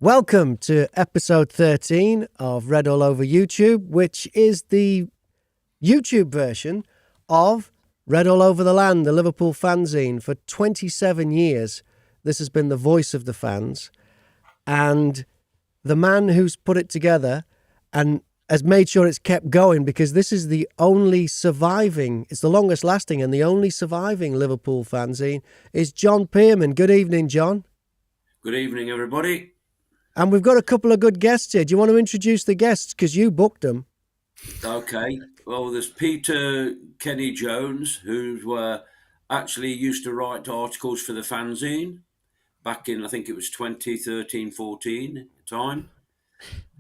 Welcome to episode 13 of Red All Over YouTube, which is the YouTube version of Red All Over the Land, the Liverpool fanzine. For 27 years, this has been the voice of the fans. And the man who's put it together and has made sure it's kept going, because this is the only surviving, it's the longest lasting and the only surviving Liverpool fanzine, is John Pearman. Good evening, John. Good evening, everybody. And we've got a couple of good guests here. Do you want to introduce the guests? Because you booked them. Okay. Well, there's Peter Kenny Jones, who actually used to write articles for the fanzine back in, I think it was 2013, 14 time.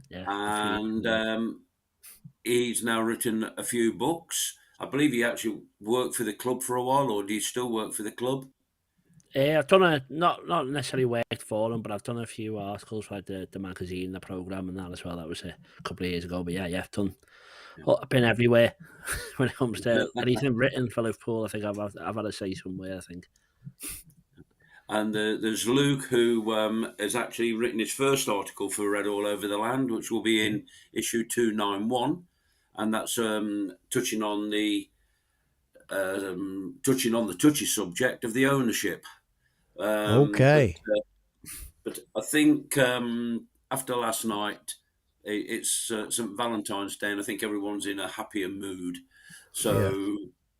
Yeah. And he's now written a few books. I believe he actually worked for the club for a while, or do you still work for the club? I've done not necessarily worked for them, but I've done a few articles like the magazine, the programme and that as well. That was a couple of years ago, but yeah, I've done. Well, I've been everywhere when it comes to anything written for Liverpool. I think I've had a say somewhere, I think. And there's Luke, who has actually written his first article for Red All Over the Land, which will be in issue 291, and that's touching on the touchy subject of the ownership. Okay. But I think after last night, it's St. Valentine's Day, and I think everyone's in a happier mood. So,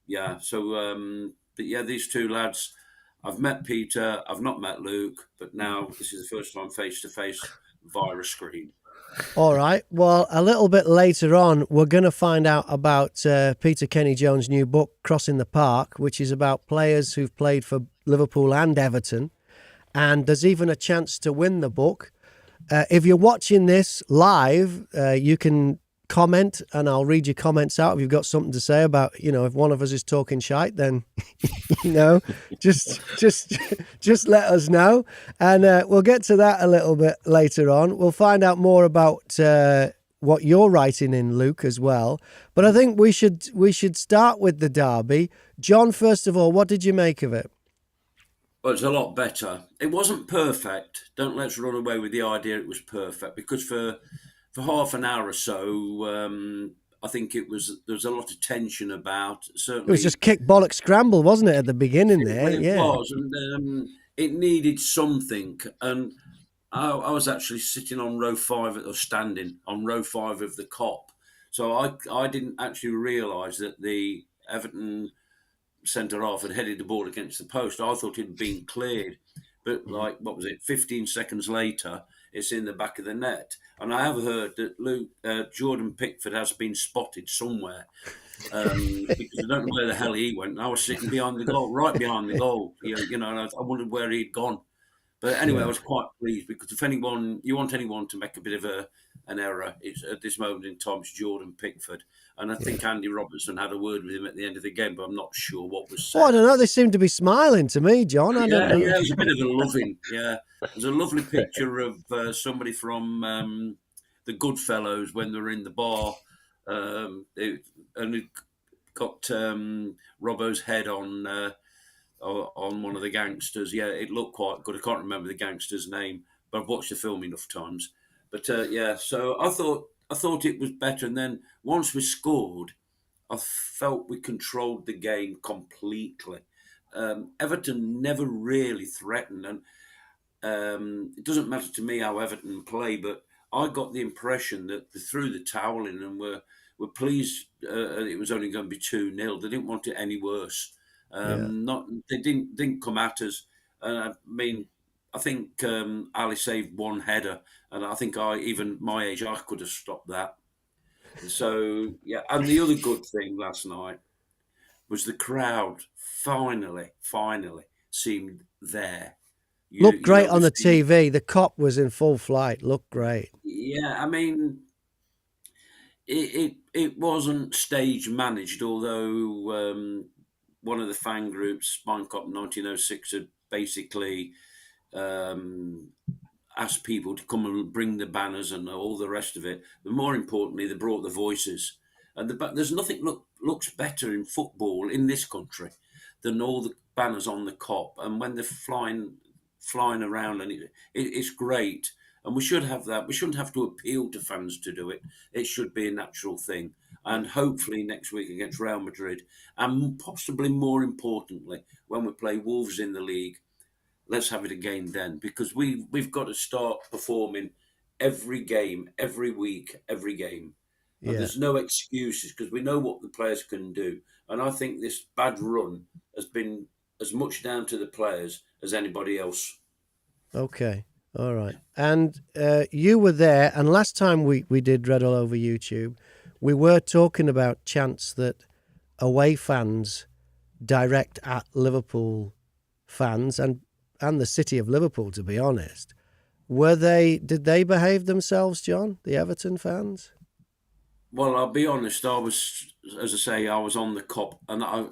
but yeah, these two lads, I've met Peter, I've not met Luke, but now this is the first time face-to-face via a screen. All right. Well, a little bit later on, we're going to find out about Peter Kenny Jones' new book, Crossing the Park, which is about players who've played for Liverpool and Everton. And there's even a chance to win the book. If you're watching this live, you can comment and I'll read your comments out. If you've got something to say about, if one of us is talking shite, then, just let us know. And we'll get to that a little bit later on. We'll find out more about what you're writing in, Luke, as well. But I think we should start with the derby. John, first of all, what did you make of it? Well, it's a lot better. It wasn't perfect. Don't let's run away with the idea it was perfect, because for half an hour or so, I think there was a lot of tension about. Certainly, it was just kick, bollock, scramble, wasn't it, at the beginning there? It was, and it needed something. And I was actually sitting on row 5, or standing on row 5 of the Kop, so I didn't actually realise that the Everton centre half had headed the ball against the post. I thought it had been cleared, but what was it? 15 seconds later, it's in the back of the net. And I have heard that Jordan Pickford has been spotted somewhere, because I don't know where the hell he went. I was sitting behind the goal, right behind the goal, and I wondered where he'd gone. But anyway, I was quite pleased, because if you want anyone to make a bit of an error, it's at this moment in time, it's Jordan Pickford. And I think Andy Robertson had a word with him at the end of the game, but I'm not sure what was said. Oh, I don't know. They seem to be smiling to me, John. I don't know. Yeah, it was a bit of a loving. Yeah, there's a lovely picture of somebody from the Goodfellows when they were in the bar, and it got Robbo's head on one of the gangsters. Yeah, it looked quite good. I can't remember the gangster's name, but I've watched the film enough times. But so I thought it was better. And then once we scored, I felt we controlled the game completely. Everton never really threatened, and it doesn't matter to me how Everton play, but I got the impression that they threw the towel in and were pleased it was only going to be 2-0. They didn't want it any worse. They didn't come at us. I think Ali saved one header, and I think even my age, I could have stopped that. So yeah, and the other good thing last night was the crowd finally seemed there. Looked great on the TV. The Kop was in full flight. Looked great. Yeah, I mean, it wasn't stage managed, although one of the fan groups, Spinecop 1906, had basically asked people to come and bring the banners and all the rest of it. But more importantly, they brought the voices. And there's nothing looks better in football in this country than all the banners on the Kop. And when they're flying around, and it's great. And we should have that. We shouldn't have to appeal to fans to do it. It should be a natural thing. And hopefully next week against Real Madrid, and possibly more importantly, when we play Wolves in the league, let's have it again then, because we've got to start performing every game, every week, every game. And there's no excuses because we know what the players can do. And I think this bad run has been as much down to the players as anybody else. Okay. All right. And you were there, and last time we did Red All Over YouTube, we were talking about chants that away fans direct at Liverpool fans and the city of Liverpool, to be honest. Did they behave themselves, John, the Everton fans? Well, I'll be honest, I was on the cop, and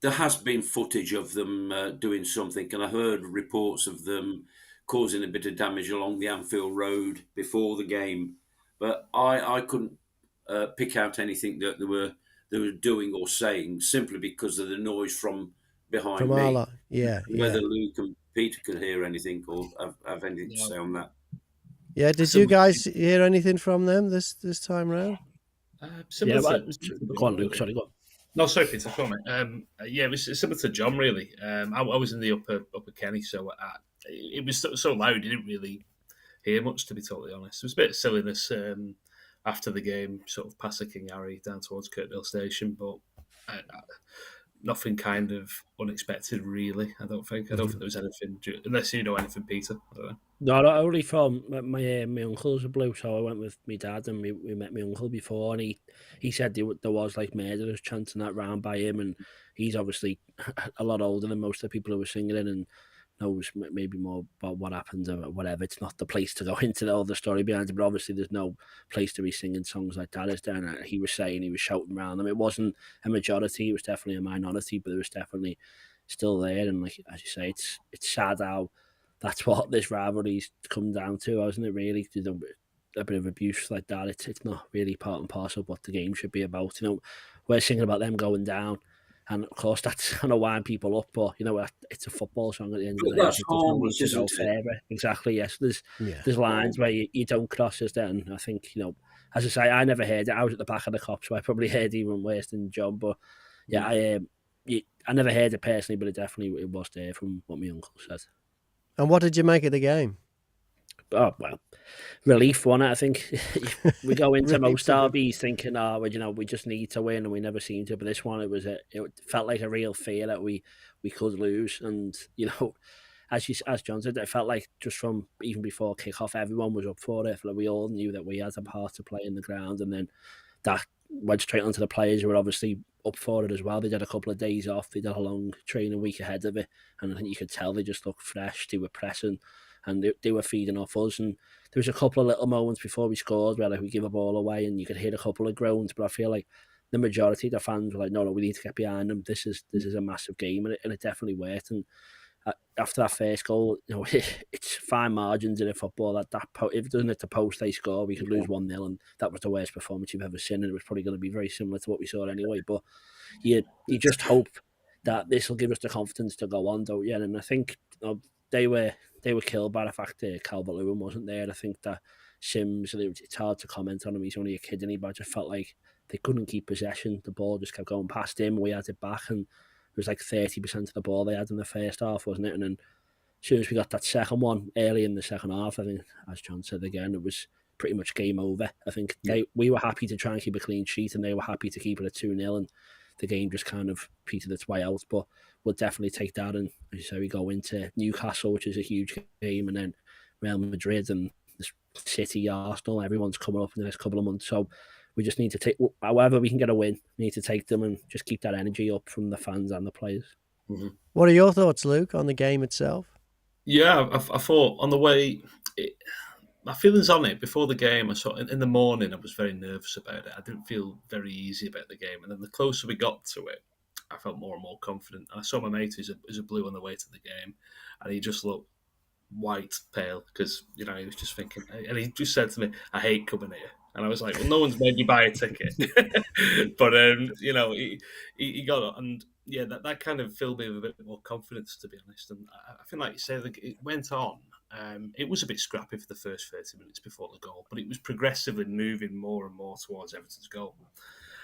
there has been footage of them doing something, and I heard reports of them causing a bit of damage along the Anfield Road before the game, but I couldn't pick out anything that they were doing or saying, simply because of the noise from behind me. Arla. Yeah. Whether Luke and Peter could hear anything or have anything to say on that. Yeah, did you guys hear anything from them this time round? Go on, Luke. Sorry, go on. No, sorry, Peter. Go on, it was similar to John, really. I was in the upper Kenny, so it was so loud, you didn't really hear much, to be totally honest. It was a bit of silliness after the game, sort of past the King Harry down towards Kirkdale Station, but nothing kind of unexpected, really. I don't think there was anything, unless you know anything, Peter. I don't know. No, not only from my uncle's a blue, so I went with my dad and we met my uncle before, and he said there was like murderers chanting that round by him, and he's obviously a lot older than most of the people who were singing it and knows maybe more about what happened or whatever. It's not the place to go into all the story behind it, but obviously there's no place to be singing songs like that, is there? And he was shouting around them. It wasn't a majority, it was definitely a minority, but it was definitely still there. And like as you say, it's sad how that's what this rivalry's come down to, hasn't it, really? A bit of abuse like that, it's not really part and parcel of what the game should be about. We're singing about them going down, and of course that's going to wind people up, but it's a football song at the end of the day. That's harmless, isn't it? Exactly, yes. There's lines where you don't cross us there, and I think, as I say, I never heard it. I was at the back of the cop, so I probably heard even worse than John, but yeah, I never heard it personally, but it was there from what my uncle said. And what did you make of the game? Oh, well, relief won it, I think. We go into most derbies thinking, we just need to win, and we never seem to. But this one, it felt like a real fear that we could lose. And, as John said, it felt like just from even before kickoff, everyone was up for it. Like we all knew that we had a part to play in the ground. And then that went straight onto the players who were obviously up for it as well. They did a couple of days off. They did a long training week ahead of it. And I think you could tell they just looked fresh. They were pressing and they were feeding off us. And there was a couple of little moments before we scored where we give a ball away and you could hear a couple of groans. But I feel like the majority of the fans were like, no, we need to get behind them. This is a massive game. And it definitely worked. And after that first goal, it's fine margins in a football. That if it doesn't hit the post, they score, we could lose 1-0, and that was the worst performance you've ever seen. And it was probably going to be very similar to what we saw anyway. But you just hope that this will give us the confidence to go on, don't you? And I think they were killed by the fact that Calvert-Lewin wasn't there. I think that Sims, it's hard to comment on him. He's only a kid, but I just felt like they couldn't keep possession. The ball just kept going past him. We had it back, and it was like 30% of the ball they had in the first half, wasn't it? And then as soon as we got that second one early in the second half, I think, as John said again, it was pretty much game over. I think we were happy to try and keep a clean sheet, and they were happy to keep it at 2-0, and the game just kind of petered its way out. But we'll definitely take that, and as you say, we go into Newcastle, which is a huge game, and then Real Madrid and City, Arsenal, everyone's coming up in the next couple of months. So we just need to take, however we can get a win, we need to take them and just keep that energy up from the fans and the players. Mm-hmm. What are your thoughts, Luke, on the game itself? Yeah, I thought on the way, my feelings on it before the game, in the morning I was very nervous about it. I didn't feel very easy about the game. And then the closer we got to it, I felt more and more confident. And I saw my mate who's a blue on the way to the game, and he just looked white, pale, because, he was just thinking, and he just said to me, I hate coming here. And I was like, well, no one's made you buy a ticket. But, he got it. And, yeah, that kind of filled me with a bit more confidence, to be honest. And I feel like you say, it went on, It was a bit scrappy for the first 30 minutes before the goal, but it was progressively moving more and more towards Everton's goal.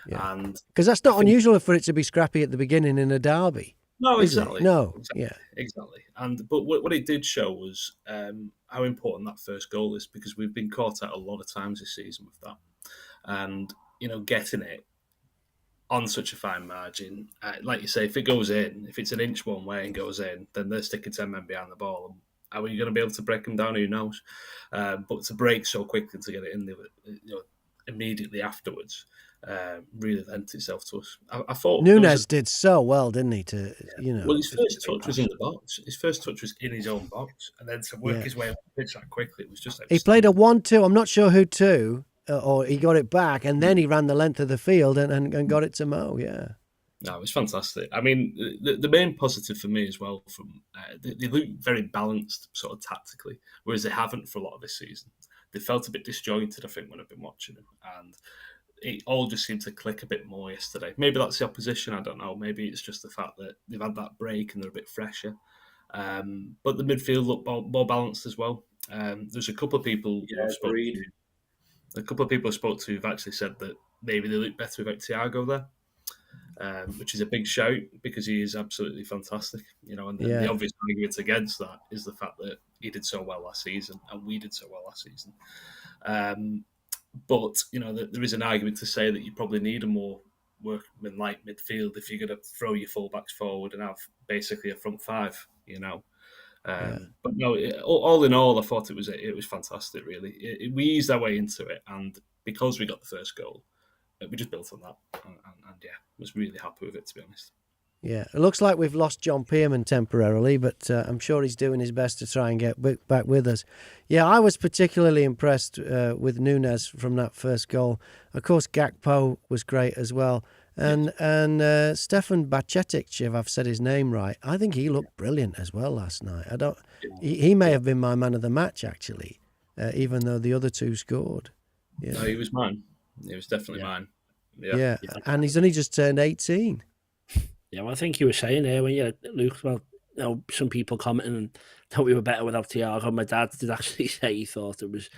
Yeah. And because that's not unusual for it to be scrappy at the beginning in a derby. no, is it? exactly. No, exactly, yeah, exactly. But what it did show was how important that first goal is, because we've been caught out a lot of times this season with that, and getting it on such a fine margin, like you say, if it goes in, if it's an inch one way and goes in, then they're sticking 10 men behind the ball. And how are you going to be able to break them down? Who knows? But to break so quickly to get it in immediately afterwards really lent itself to us. I thought Nunes did so well, didn't he? Well, his first touch was in the box. His first touch was in his own box, and then to work his way up the pitch that quickly, it was just. He played a 1-2. I'm not sure who to, or he got it back, and then he ran the length of the field and got it to Mo. Yeah. No, it was fantastic. I mean, the main positive for me as well, from they look very balanced, sort of tactically, whereas they haven't for a lot of this season. They felt a bit disjointed, I think, when I've been watching them, and it all just seemed to click a bit more yesterday. Maybe that's the opposition, I don't know. Maybe it's just the fact that they've had that break and they're a bit fresher. But the midfield looked more balanced as well. There's a couple of people I spoke to who've actually said that maybe they look better without Thiago there, which is a big shout because he is absolutely fantastic. And the obvious argument against that is the fact that he did so well last season and we did so well last season. But there is an argument to say that you probably need a more workman-like midfield if you're going to throw your fullbacks forward and have basically a front five. But no, all in all, I thought it was fantastic. Really, we eased our way into it, and because we got the first goal, we just built on that, and was really happy with it, to be honest. Yeah, it looks like we've lost John Pearman temporarily, but I'm sure he's doing his best to try and get back with us. Yeah, I was particularly impressed with Nunes from that first goal. Of course, Gakpo was great as well. And Stefan Bajcetic, if I've said his name right, I think he looked brilliant as well last night. He may have been my man of the match, actually, even though the other two scored. Yeah. No, he was mine. He was definitely mine. Yeah, and he's only just turned 18. Yeah, well, I think you were saying there when Luke, well, some people commenting and thought we were better without Thiago. My dad did actually say he thought it was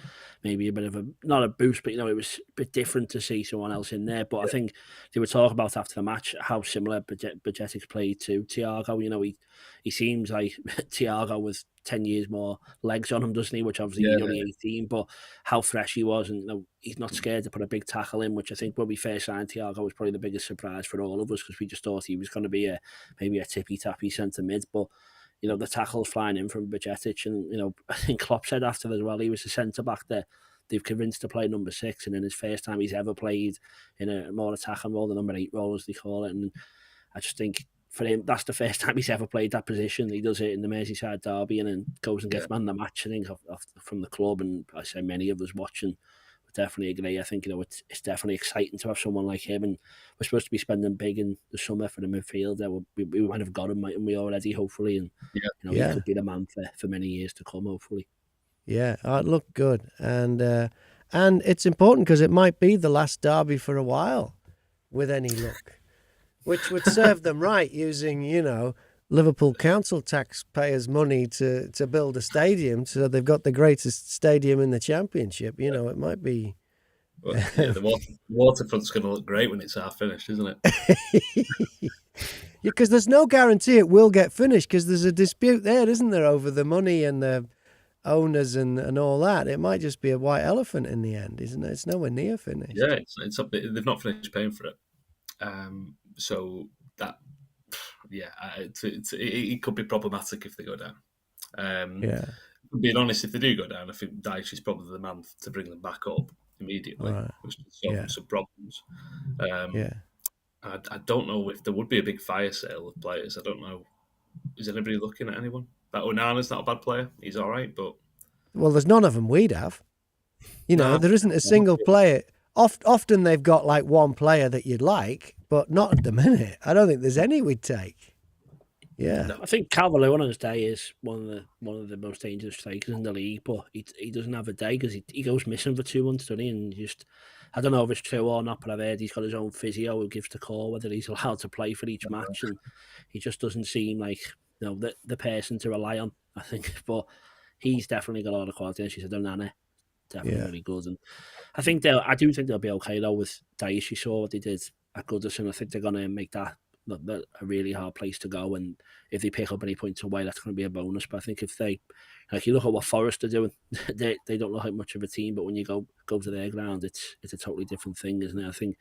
maybe a bit of not a boost, but it was a bit different to see someone else in there. But I think they were talking about after the match how similar Bajcetic played to Thiago. He seems like Thiago with 10 years more legs on him, doesn't he? Which obviously he's only 18, but how fresh he was, and he's not scared to put a big tackle in, which I think when we first signed Thiago was probably the biggest surprise for all of us, because we just thought he was going to be maybe a tippy-tappy centre mid, but the tackles flying in from Bajcetic, and I think Klopp said after as well, he was a centre back that they've convinced to play number 6, and in his first time he's ever played in a more attacking role, the number 8 role as they call it, and I just think for him, that's the first time he's ever played that position. He does it in the Merseyside derby and then goes and gets man of the match, I think, from the club. And I say many of us watching would definitely agree. I think, it's definitely exciting to have someone like him. And we're supposed to be spending big in the summer for the midfield. We might have got him, mightn't we, already, hopefully. And, he could be the man for many years to come, hopefully. Yeah, it looked good. And it's important because it might be the last derby for a while with any luck. Which would serve them right, using, Liverpool council taxpayers' money to build a stadium, so they've got the greatest stadium in the Championship. It might be. Well, the waterfront's going to look great when it's half finished, isn't it? Because there's no guarantee it will get finished, because there's a dispute there, isn't there, over the money and the owners and all that. It might just be a white elephant in the end, isn't it? It's nowhere near finished. Yeah, it's up. They've not finished paying for it. So that, it could be problematic if they go down. Being honest, if they do go down, I think Dyche is probably the man to bring them back up immediately, which will solve some problems. I don't know if there would be a big fire sale of players. I don't know. Is anybody looking at anyone? That Onana's not a bad player. He's all right, but there's none of them we'd have. There isn't a single player. Often they've got like one player that you'd like, but not at the minute. I don't think there's any we'd take. Yeah, I think Calvert-Lewin on his day is one of the most dangerous strikers in the league, but he doesn't have a day because he goes missing for 2 months, doesn't he? And I don't know if it's true or not, but I've heard he's got his own physio who gives the call whether he's allowed to play for each match, and he just doesn't seem like the person to rely on, I think. But he's definitely got all the quality. And she said, Nana, definitely Yeah. really good. And I do think they'll be okay though with Dice. You saw what they did at Goodison. I think they're going to make that a really hard place to go. And if they pick up any points away, that's going to be a bonus. But I think if they, like, you look at what Forest are doing, they don't look like much of a team. But when you go to their ground, it's a totally different thing, isn't it? I think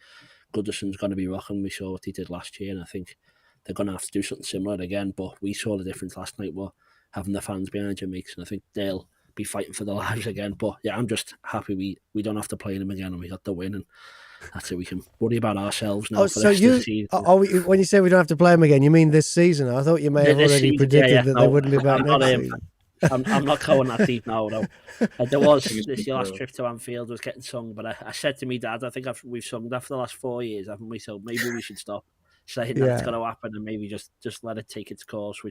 Goodison's going to be rocking. We saw what he did last year, and I think they're going to have to do something similar again. But we saw the difference last night. What having the fans behind you makes, and I think they'll be fighting for their lives again. But yeah, I'm just happy we don't have to play them again, and we got the win, and that's it. We can worry about ourselves now. For the rest of the season. When you say we don't have to play them again, you mean this season? I thought you may have already predicted that they wouldn't be back next season. I'm not going that deep now, though. There was this last trip to Anfield was getting sung, but I said to me dad, I think we've sung that for the last 4 years, haven't we? So maybe we should stop saying that's going to happen and maybe just let it take its course,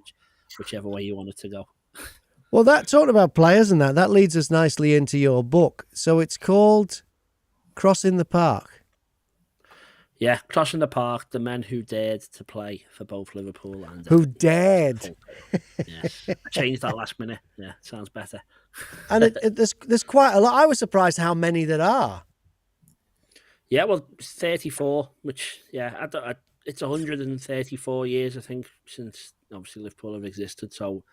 whichever way you want it to go. Well, talking about players and that leads us nicely into your book. So it's called Crossing the Park. Yeah, Crossing the Park, the men who dared to play for both Liverpool and... Who dared? Yes, I changed that last minute. Yeah, sounds better. And there's quite a lot. I was surprised how many there are. Yeah, well, 34, which, yeah, it's 134 years, I think, since obviously Liverpool have existed. So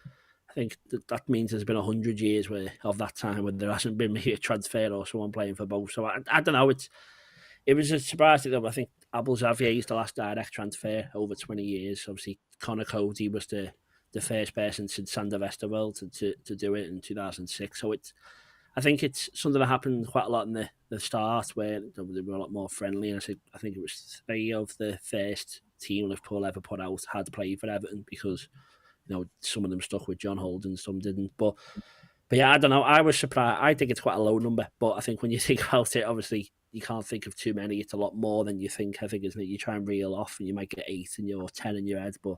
I think that means there's been 100 years of that time when there hasn't been maybe a transfer or someone playing for both. So I don't know, it was a surprise to them. I think Abel Xavier is the last direct transfer over 20 years. Obviously, Conor Cody was the first person since Sander Westerveld to do it in 2006. So I think it's something that happened quite a lot in the start where they were a lot more friendly. And I think it was 3 of the first team Liverpool ever put out had played for Everton because, some of them stuck with John Holden, some didn't. But yeah, I don't know. I was surprised. I think it's quite a low number. But I think when you think about it, obviously, you can't think of too many. It's a lot more than you think, I think, isn't it? You try and reel off and you might get 8 or 10 in your head. But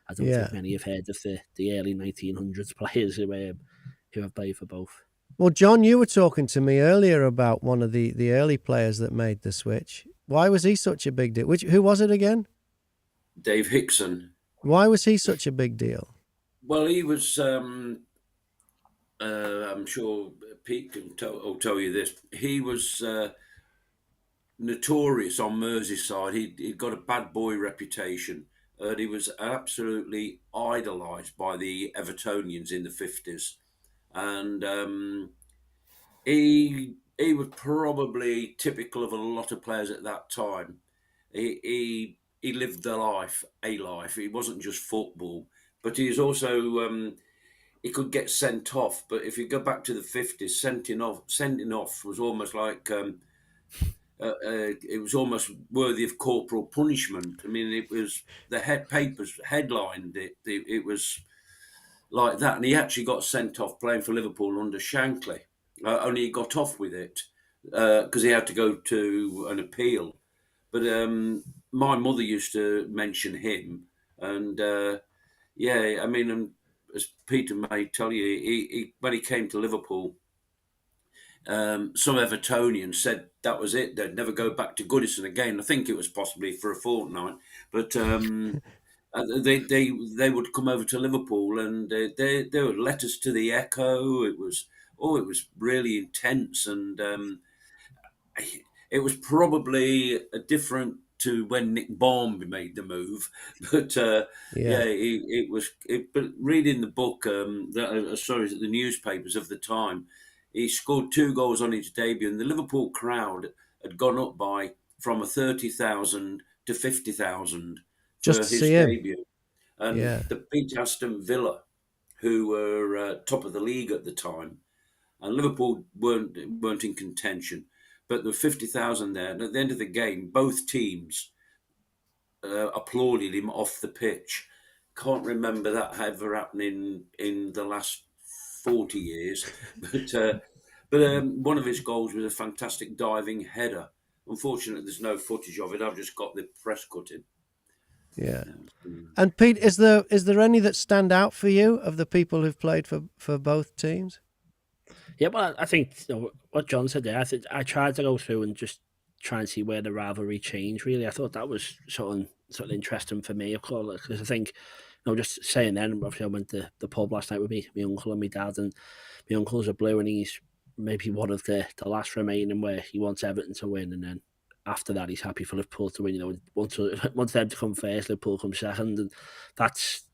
I don't think many have heard of the early 1900s players who have played for both. Well, John, you were talking to me earlier about one of the early players that made the switch. Why was he such a big deal? Who was it again? Dave Hickson. Why was he such a big deal? Well, he was... I'm sure Pete can tell you this. He was notorious on Merseyside. He'd got a bad boy reputation. He was absolutely idolised by the Evertonians in the 50s. And he was probably typical of a lot of players at that time. He lived a life. He wasn't just football, but he was also... he could get sent off, but if you go back to the 50s, sending off was almost like it was almost worthy of corporal punishment. I mean, it was the papers headlined it. It was like that, and he actually got sent off playing for Liverpool under Shankly. Only he got off with it because he had to go to an appeal. But my mother used to mention him, and I mean. As Peter may tell you, he when he came to Liverpool, some Evertonians said that was it. They'd never go back to Goodison again. I think it was possibly for a fortnight, but they would come over to Liverpool, and there were letters to the Echo. It was really intense, and it was probably a different to when Nick Barmby made the move, but it was. But reading the book, the newspapers of the time, he scored 2 goals on his debut, and the Liverpool crowd had gone up from 30,000 to 50,000 just for to his see him. debut, and the beat Aston Villa, who were top of the league at the time, and Liverpool weren't in contention. But there were 50,000 there. And at the end of the game, both teams applauded him off the pitch. Can't remember that ever happening in the last 40 years. But one of his goals was a fantastic diving header. Unfortunately, there's no footage of it. I've just got the press cutting. Yeah. And Pete, is there any that stand out for you of the people who've played for both teams? Yeah, well, I think what John said there, I tried to go through and just try and see where the rivalry changed, really. I thought that was sort of interesting for me, of course, because I think, just saying then, obviously I went to the pub last night with my uncle and my dad, and my uncle's a Blue, and he's maybe one of the last remaining where he wants Everton to win, and then after that he's happy for Liverpool to win. You know, once them to come first, Liverpool come second, and that's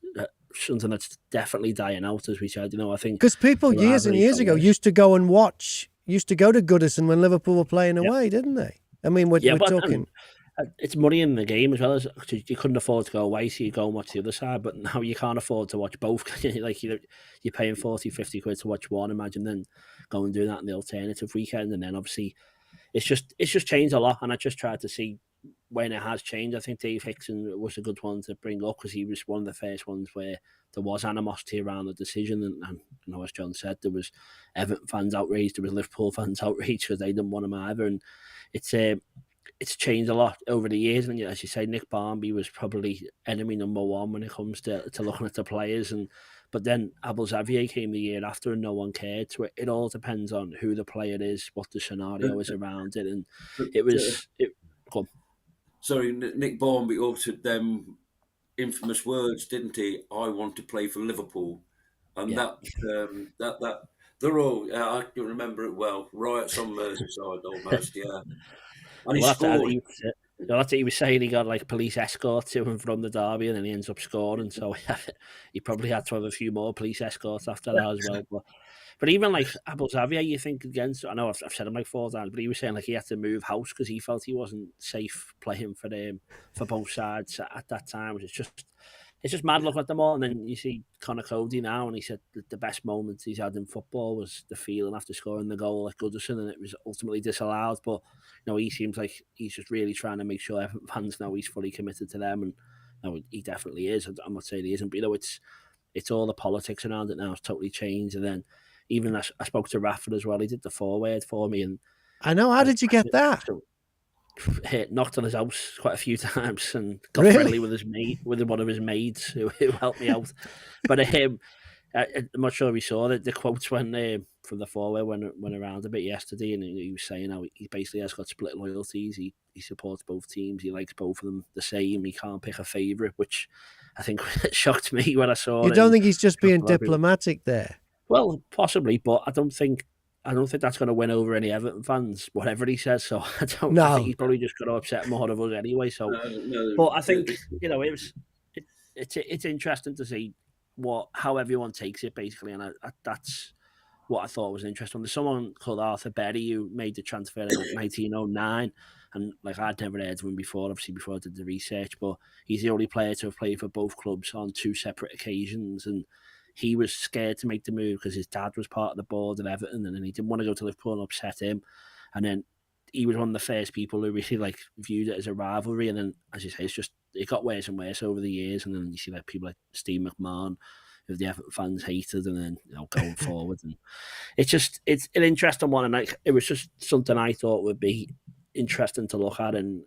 something that's definitely dying out, as we said. You know, I think because people years and years ago used to go and watch, used to go to Goodison when Liverpool were playing away, didn't they? I mean, we're talking. It's money in the game as well. As you couldn't afford to go away, so you go and watch the other side. But now you can't afford to watch both. Like you're paying 40, 50 quid to watch one. Imagine then go and do that in the alternative weekend, and then obviously it's just changed a lot. And I just tried to see when it has changed. I think Dave Hickson was a good one to bring up because he was one of the first ones where there was animosity around the decision, and you know, as John said, there was Everton fans outraged, there was Liverpool fans outraged because they didn't want him either, and it's changed a lot over the years. And as you say, Nick Barmby was probably enemy number one when it comes to looking at the players, but then Abel Xavier came the year after and no one cared. So it all depends on who the player is, what the scenario is around it, and it was. Sorry, Nick Barmby uttered them infamous words, didn't he? I want to play for Liverpool, and that they're all. I can remember it well. Riots on Merseyside, almost. Yeah, and he scored. That's what he was saying. He got like police escort to and from the derby, and then he ends up scoring. So he probably had to have a few more police escorts after that as well. But even like Abel Xavier, you think against, I know I've said him like 4 times, but he was saying like he had to move house because he felt he wasn't safe playing for both sides at that time. It's just mad looking at them all. And then you see Conor Cody now, and he said that the best moments he's had in football was the feeling after scoring the goal at Goodison, and it was ultimately disallowed. But you know, he seems like he's just really trying to make sure Everton fans know he's fully committed to them, and you know, he definitely is. I'm not saying he isn't, but you know, it's all the politics around it now. It's totally changed, and then. Even I spoke to Rafford as well. He did the forward for me, and I know. How did you get that? Knocked on his house quite a few times and got friendly with his mate, with one of his maids who helped me out. But I'm not sure if he saw the quotes when from the forward went around a bit yesterday, and he was saying how he basically has got split loyalties. He supports both teams. He likes both of them the same. He can't pick a favourite, which I think shocked me when I saw. You don't think he's just being diplomatic there? Well, possibly, but I don't think that's going to win over any Everton fans, whatever he says. So I think he's probably just going to upset more of us anyway. So, but I think you know it's interesting to see how everyone takes it basically, and that's what I thought was interesting. There's someone called Arthur Berry who made the transfer in 1909, and like I'd never heard of him before. Obviously, before I did the research, but he's the only player to have played for both clubs on 2 separate occasions, and he was scared to make the move because his dad was part of the board at Everton, and then he didn't want to go to Liverpool and upset him. And then he was one of the first people who really like viewed it as a rivalry. And then, as you say, it got worse and worse over the years. And then you see like people like Steve McMahon, who the Everton fans hated, and then going forward. And it's an interesting one, and like it was just something I thought would be interesting to look at, and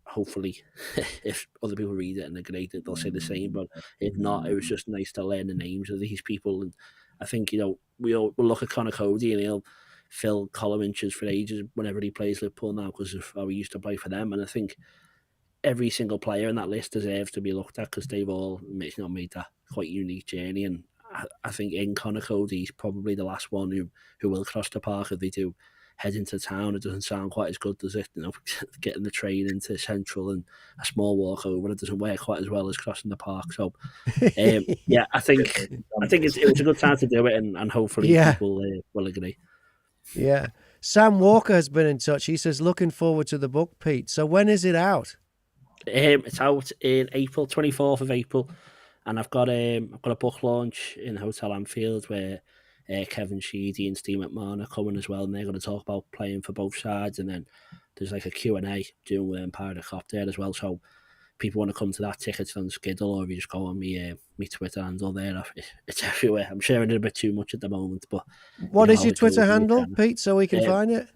hopefully, if other people read it and agree, they'll say the same. But if not, it was just nice to learn the names of these people. And I think, we'll look at Conor Cody and he'll fill column inches for ages whenever he plays Liverpool now because of how he used to play for them. And I think every single player in that list deserves to be looked at because they've all made that quite unique journey. And I think in Conor Cody, he's probably the last one who will cross the park if they do head into town. It doesn't sound quite as good, does it? Getting the train into Central and a small walk over, it doesn't work quite as well as crossing the park. So, yeah, I think it was a good time to do it, and hopefully people will agree. Yeah. Sam Walker has been in touch. He says, looking forward to the book, Pete. So when is it out? It's out in April, 24th of April, and I've got a book launch in Hotel Anfield where Kevin Sheedy and Steve McMahon are coming as well, and they're going to talk about playing for both sides. And then there's like a Q&A doing with Empire of the Cop there as well. So people want to come to that, tickets on Skiddle, or if you just go on me Twitter handle there, it's everywhere. I'm sharing it a bit too much at the moment, but what is your Twitter handle, Pete, so we can find it?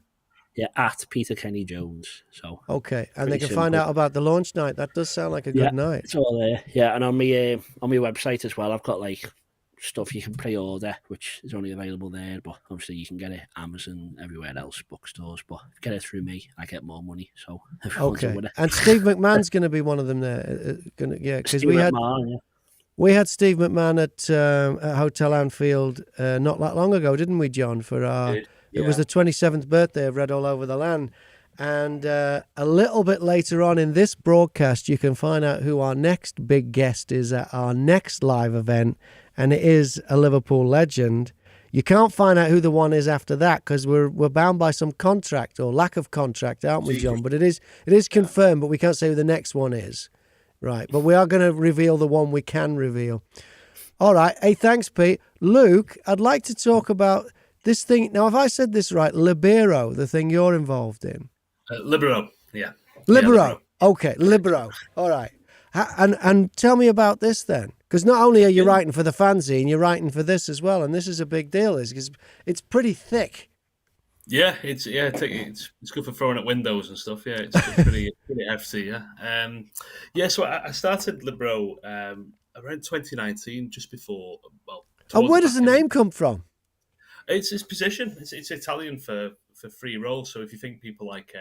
Yeah, at Peter Kenny Jones. So okay, and they can find out about the launch night. That does sound like a good night. It's all there. Yeah, and on my website as well, I've got like stuff you can pre-order, which is only available there, but obviously you can get it Amazon, everywhere else, bookstores. But if you get it through me, I get more money. So okay, and Steve McMahon's going to be one of them there. Because we had. McMahon, We had Steve McMahon at Hotel Anfield not that long ago, didn't we, John? For our, it was the 27th birthday of Red All Over the Land. And a little bit later on in this broadcast, you can find out who our next big guest is at our next live event, and it is a Liverpool legend. You can't find out who the one is after that because we're bound by some contract or lack of contract, aren't we, John? But it is confirmed, but we can't say who the next one is. Right, but we are going to reveal the one we can reveal. All right. Hey, thanks, Pete. Luke, I'd like to talk about this thing. Now, if I said this right, Libero, the thing you're involved in. Libero, yeah. Libero. Yeah, Libero. Okay, Libero. All right. And tell me about this then. Because not only are you writing for the fanzine, you're writing for this as well. And this is a big deal, because it's pretty thick. Yeah, it's good for throwing at windows and stuff. Yeah, it's pretty hefty. Yeah. So I started Libero around 2019, just before. Well, and where does the name come from? It's his position. It's Italian for free roll. So if you think people like,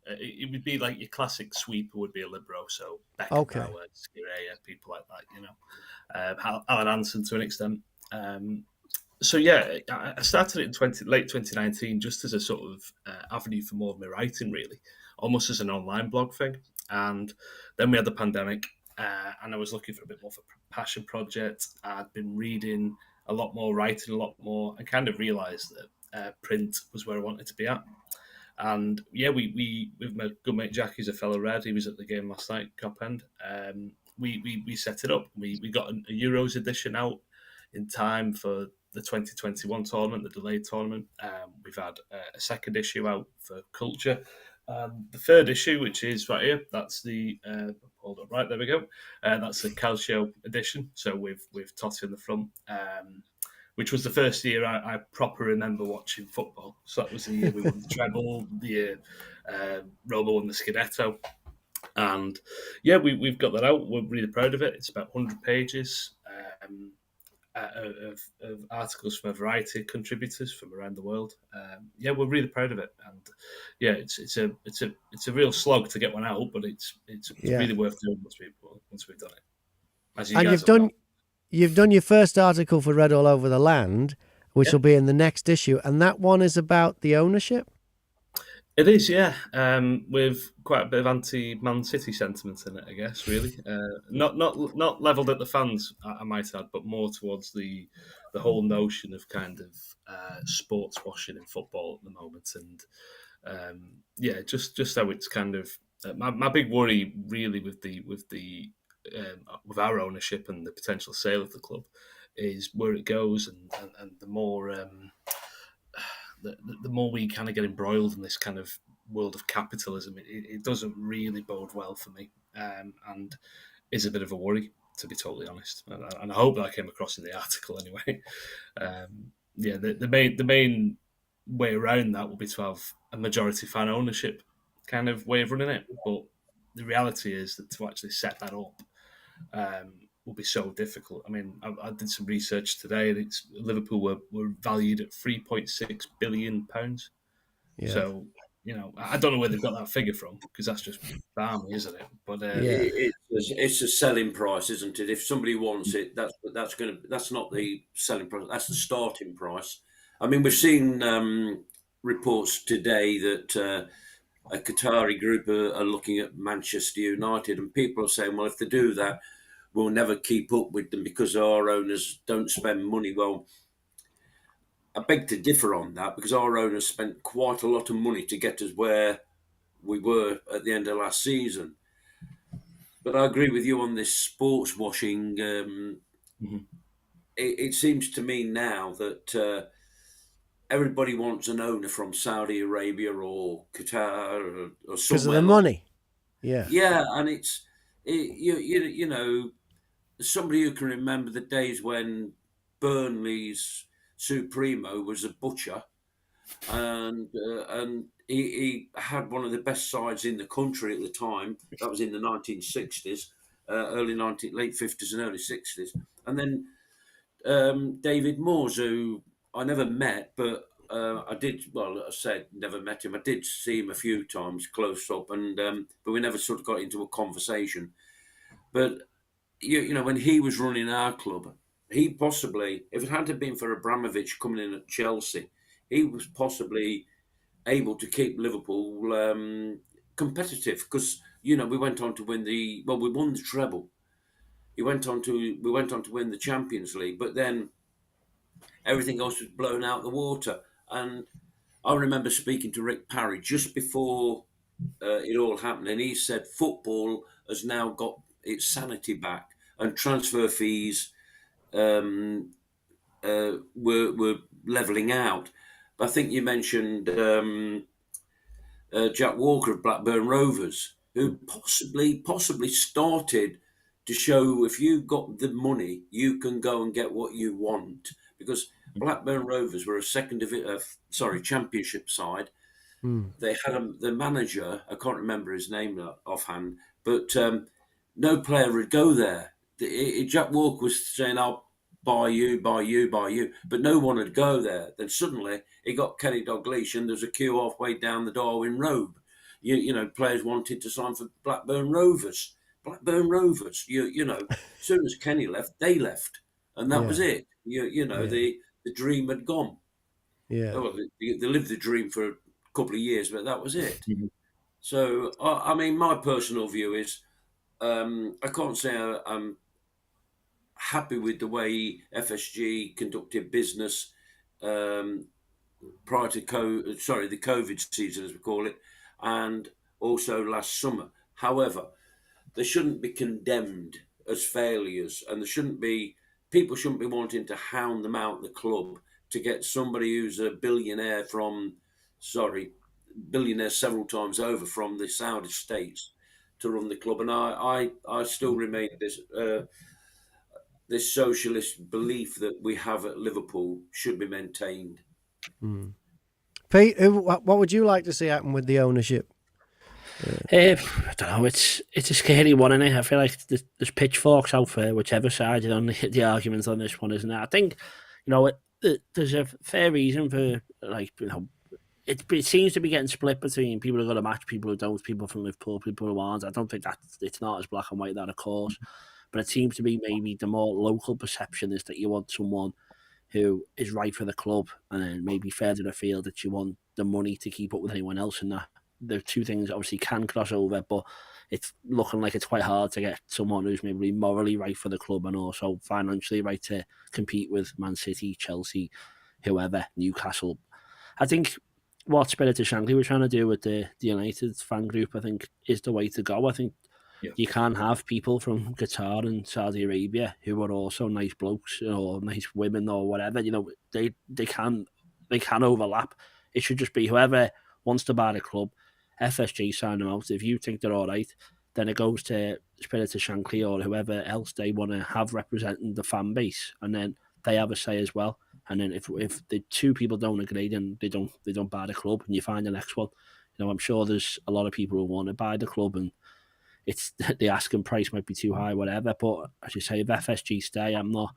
it would be like your classic sweeper would be a libero. So Beckenbauer, Scirea, people like that. You know, Alan Hansen to an extent. So yeah, I started it in late 2019, just as a sort of avenue for more of my writing, really, almost as an online blog thing. And then we had the pandemic, and I was looking for a bit more of a passion project. I'd been reading a lot more, writing a lot more, and kind of realised that print was where I wanted to be at. And yeah, we with my good mate Jack, who's a fellow Red, he was at the game last night, Cop End. We set it up. We got a Euros edition out in time for the 2021 tournament, the delayed tournament. We've had a second issue out for Culture. The third issue, which is right here, that's the hold up, right there we go. That's the Calcio edition. So with Totti on the front, which was the first year I proper remember watching football. So that was the year we won the treble, the year Roma won the Scudetto. And yeah, we've got that out. We're really proud of it. It's about 100 pages. Of articles from a variety of contributors from around the world. Yeah, we're really proud of it, and yeah, it's a real slog to get one out, but it's really worth doing once we've done it. As you guys you've done your first article for Red All Over the Land, which will be in the next issue, and that one is about the ownership. It is, yeah, with quite a bit of anti-Man City sentiment in it, I guess. Really, not levelled at the fans, I might add, but more towards the whole notion of kind of sports washing in football at the moment, and yeah, just how it's kind of my big worry really with our ownership and the potential sale of the club is where it goes, and the more. The more we kind of get embroiled in this kind of world of capitalism, it doesn't really bode well for me, and is a bit of a worry, to be totally honest. And I hope that came across in the article anyway. Yeah, the main way around that will be to have a majority fan ownership kind of way of running it. But the reality is that to actually set that up will be so difficult. I mean, I did some research today, and Liverpool were valued at £3.6 billion. Yeah. So, you know, I don't know where they've got that figure from, because that's just balmy, isn't it? But it's a selling price, isn't it? If somebody wants it, that's not the selling price. That's the starting price. I mean, we've seen reports today that a Qatari group are looking at Manchester United, and people are saying, well, if they do that, we'll never keep up with them because our owners don't spend money. Well, I beg to differ on that, because our owners spent quite a lot of money to get us where we were at the end of last season. But I agree with you on this sports washing. It seems to me now that everybody wants an owner from Saudi Arabia or Qatar or somewhere. Because of the money. Yeah. Yeah, and you know, somebody who can remember the days when Burnley's Supremo was a butcher, and he had one of the best sides in the country at the time. That was in the 1960s, late 50s and early 60s. And then David Moores, who I never met, but I did. Well, I said never met him. I did see him a few times close up, and but we never sort of got into a conversation. But you know, when he was running our club, he possibly, if it hadn't been for Abramovich coming in at Chelsea, he was possibly able to keep Liverpool competitive because, you know, we went on to win we won the treble. We went on to win the Champions League, but then everything else was blown out the water. And I remember speaking to Rick Parry just before it all happened, and he said football has now got its sanity back, and transfer fees were levelling out. But I think you mentioned Jack Walker of Blackburn Rovers, who possibly started to show if you've got the money, you can go and get what you want. Because Blackburn Rovers were a championship side. They had the manager, I can't remember his name offhand, but no player would go there. Jack Walker was saying, I'll buy you, but no one would go there. Then suddenly he got Kenny Dalglish and there's a queue halfway down the Darwin Road. You know, players wanted to sign for Blackburn Rovers. You know, as soon as Kenny left, they left. And that was it. You know, the dream had gone. Yeah. Well, they lived the dream for a couple of years, but that was it. So, I mean, my personal view is I can't say I'm happy with the way FSG conducted business prior to the COVID season, as we call it, and also last summer. However, they shouldn't be condemned as failures, and people shouldn't be wanting to hound them out the club to get somebody who's a billionaire several times over from the Saudi states to run the club. And I still remain this socialist belief that we have at Liverpool should be maintained. Pete, what would you like to see happen with the ownership? I don't know. It's a scary one, isn't it? I feel like there's pitchforks out for whichever side you're on the arguments on this one, isn't it? I think, you know, there's a fair reason for, like, you know, it seems to be getting split between people who got a match, people who don't, people from Liverpool, people who aren't. I don't think it's not as black and white, that, of course. But it seems to be maybe the more local perception is that you want someone who is right for the club, and then maybe further afield that you want the money to keep up with anyone else, and that the two things obviously can cross over, but it's looking like it's quite hard to get someone who's maybe morally right for the club and also financially right to compete with Man City, Chelsea, whoever, Newcastle. I think what Spirit of Shankly were trying to do with the United fan group, I think, is the way to go. I think you can't have people from Qatar and Saudi Arabia who are also nice blokes or nice women or whatever. You know, they can overlap. It should just be whoever wants to buy the club, FSG sign them out. If you think they're all right, then it goes to Spirit of Shankly or whoever else they want to have representing the fan base, and then they have a say as well. And then if the two people don't agree, then they don't buy the club, and you find the next one. You know, I'm sure there's a lot of people who want to buy the club, and it's the asking price might be too high, whatever. But as you say, if FSG stay, I'm not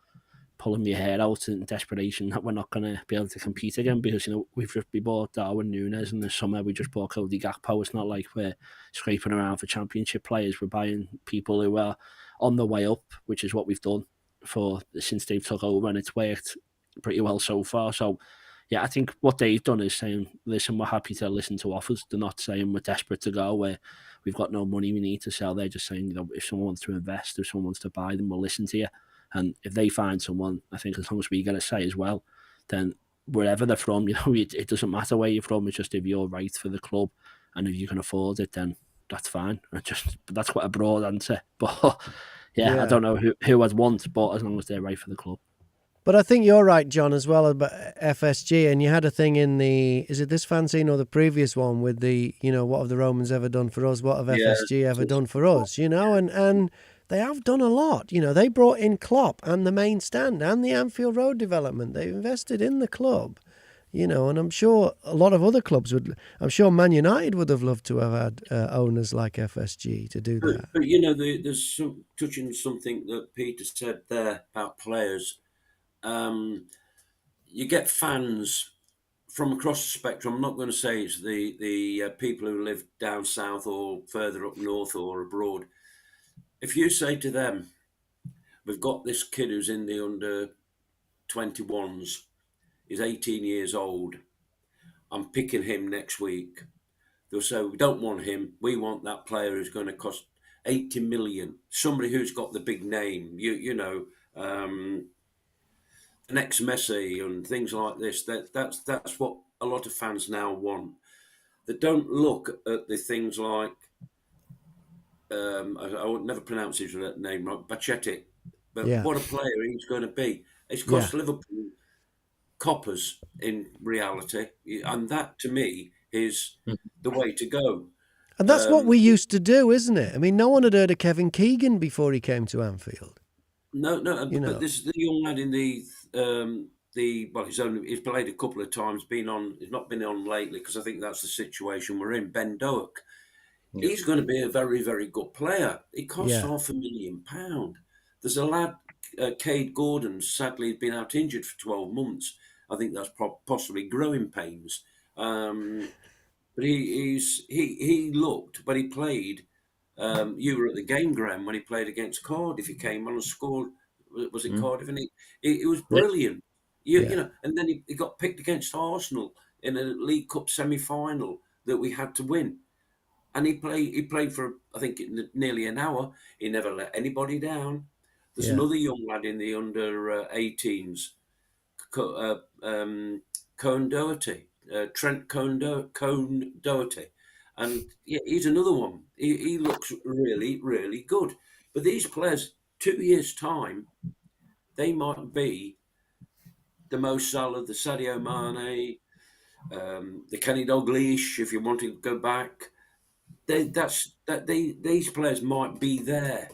pulling my hair out in desperation that we're not going to be able to compete again, because, you know, we bought Darwin Núñez in the summer, we just bought Cody Gakpo. It's not like we're scraping around for championship players. We're buying people who are on the way up, which is what we've done since they've took over, and it's worked pretty well so far. So yeah, I think what they've done is saying, listen, we're happy to listen to offers. They're not saying we're desperate to go, where we've got no money we need to sell. They're just saying, you know, if someone wants to invest, if someone wants to buy them, we'll listen to you. And if they find someone, I think as long as we get a say as well, then wherever they're from, you know, it doesn't matter where you're from. It's just if you're right for the club and if you can afford it, then that's fine. That's quite a broad answer. But yeah, I don't know who I'd want, but as long as they're right for the club. But I think you're right, John, as well about FSG. And you had a thing in is it this fanzine or the previous one with the, you know, what have the Romans ever done for us? What have FSG ever done for us? You know, and they have done a lot. You know, they brought in Klopp and the main stand and the Anfield Road development. They've invested in the club, you know, and I'm sure a lot of other clubs I'm sure Man United would have loved to have had owners like FSG to do that. But you know, there's touching something that Peter said there about players. You get fans from across the spectrum. I'm not going to say it's the people who live down south or further up north or abroad. If you say to them, we've got this kid who's in the under 21s. He's 18 years old. I'm picking him next week. They'll say, we don't want him. We want that player who's going to cost 80 million. Somebody who's got the big name, you know, the next Messi and things like this. That's what a lot of fans now want. They don't look at the things like, I would never pronounce his name right, Bacetic. But what a player he's going to be. It's cost Liverpool coppers in reality. And that, to me, is the way to go. And that's what we used to do, isn't it? I mean, no one had heard of Kevin Keegan before he came to Anfield. No, but this is the young lad in he's played a couple of times, he's not been on lately because I think that's the situation we're in. Ben Doak. Yeah. He's going to be a very, very good player. It costs £500,000. There's a lad, Cade Gordon, sadly been out injured for 12 months. I think that's possibly growing pains. But he looked, but he played. You were at the game, Graham, when he played against Cardiff. He came on and scored. Was it Cardiff? And he was brilliant. You know, and then he got picked against Arsenal in a League Cup semi-final that we had to win. And he played for, I think, nearly an hour. He never let anybody down. There's another young lad in the under 18s, Cone Doherty. Trent Cone Doherty, and he's another one. He looks really, really good. But these players, 2 years' time, they might be the Mo Salah, the Sadio Mane, the Kenny Dalglish, if you want to go back. These players might be there,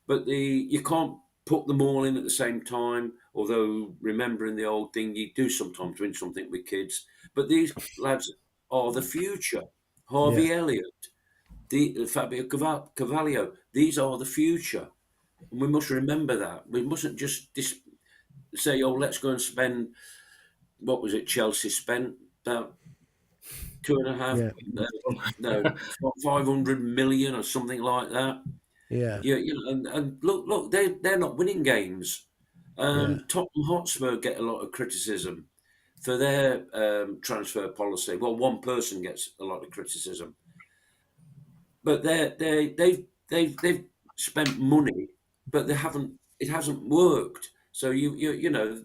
but you can't put them all in at the same time. Although remembering the old thing, you do sometimes win something with kids. But these lads are the future. Harvey Elliott, Fabio Carvalho, these are the future. And we must remember that. We mustn't just say, oh, let's go and spend, what was it Chelsea spent? About 500 million or something like that. Yeah. You know, and look, they're not winning games. Tottenham Hotspur get a lot of criticism for their transfer policy. Well, one person gets a lot of criticism, but they've spent money, but they haven't. It hasn't worked. So you know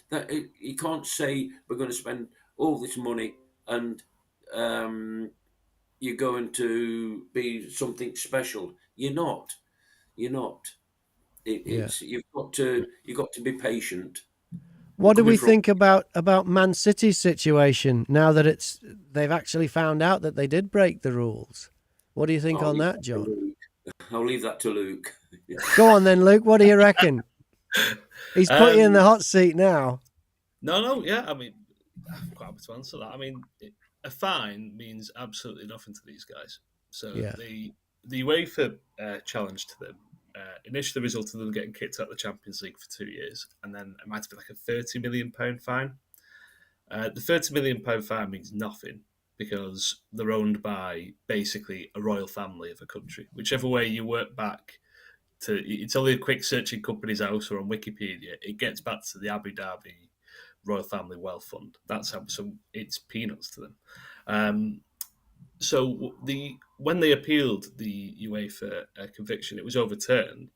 that you can't say we're going to spend all this money and you're going to be something special. You're not. You've got to be patient. What do we think about Man City's situation now that they've actually found out that they did break the rules? What do you think on that, John? I'll leave that to Luke. Go on then, Luke. What do you reckon? He's put you in the hot seat now. No, yeah. I mean, I'm quite happy to answer that. I mean, a fine means absolutely nothing to these guys. So the UEFA challenge to them initially resulted in them getting kicked out of the Champions League for 2 years, and then it might have been like a £30 million fine. The £30 million fine means nothing because they're owned by basically a royal family of a country. Whichever way you work back to, it's only a quick search in Companies House or on Wikipedia. It gets back to the Abu Dhabi Royal Family Wealth Fund. That's how. So it's peanuts to them. So when they appealed the UEFA conviction, it was overturned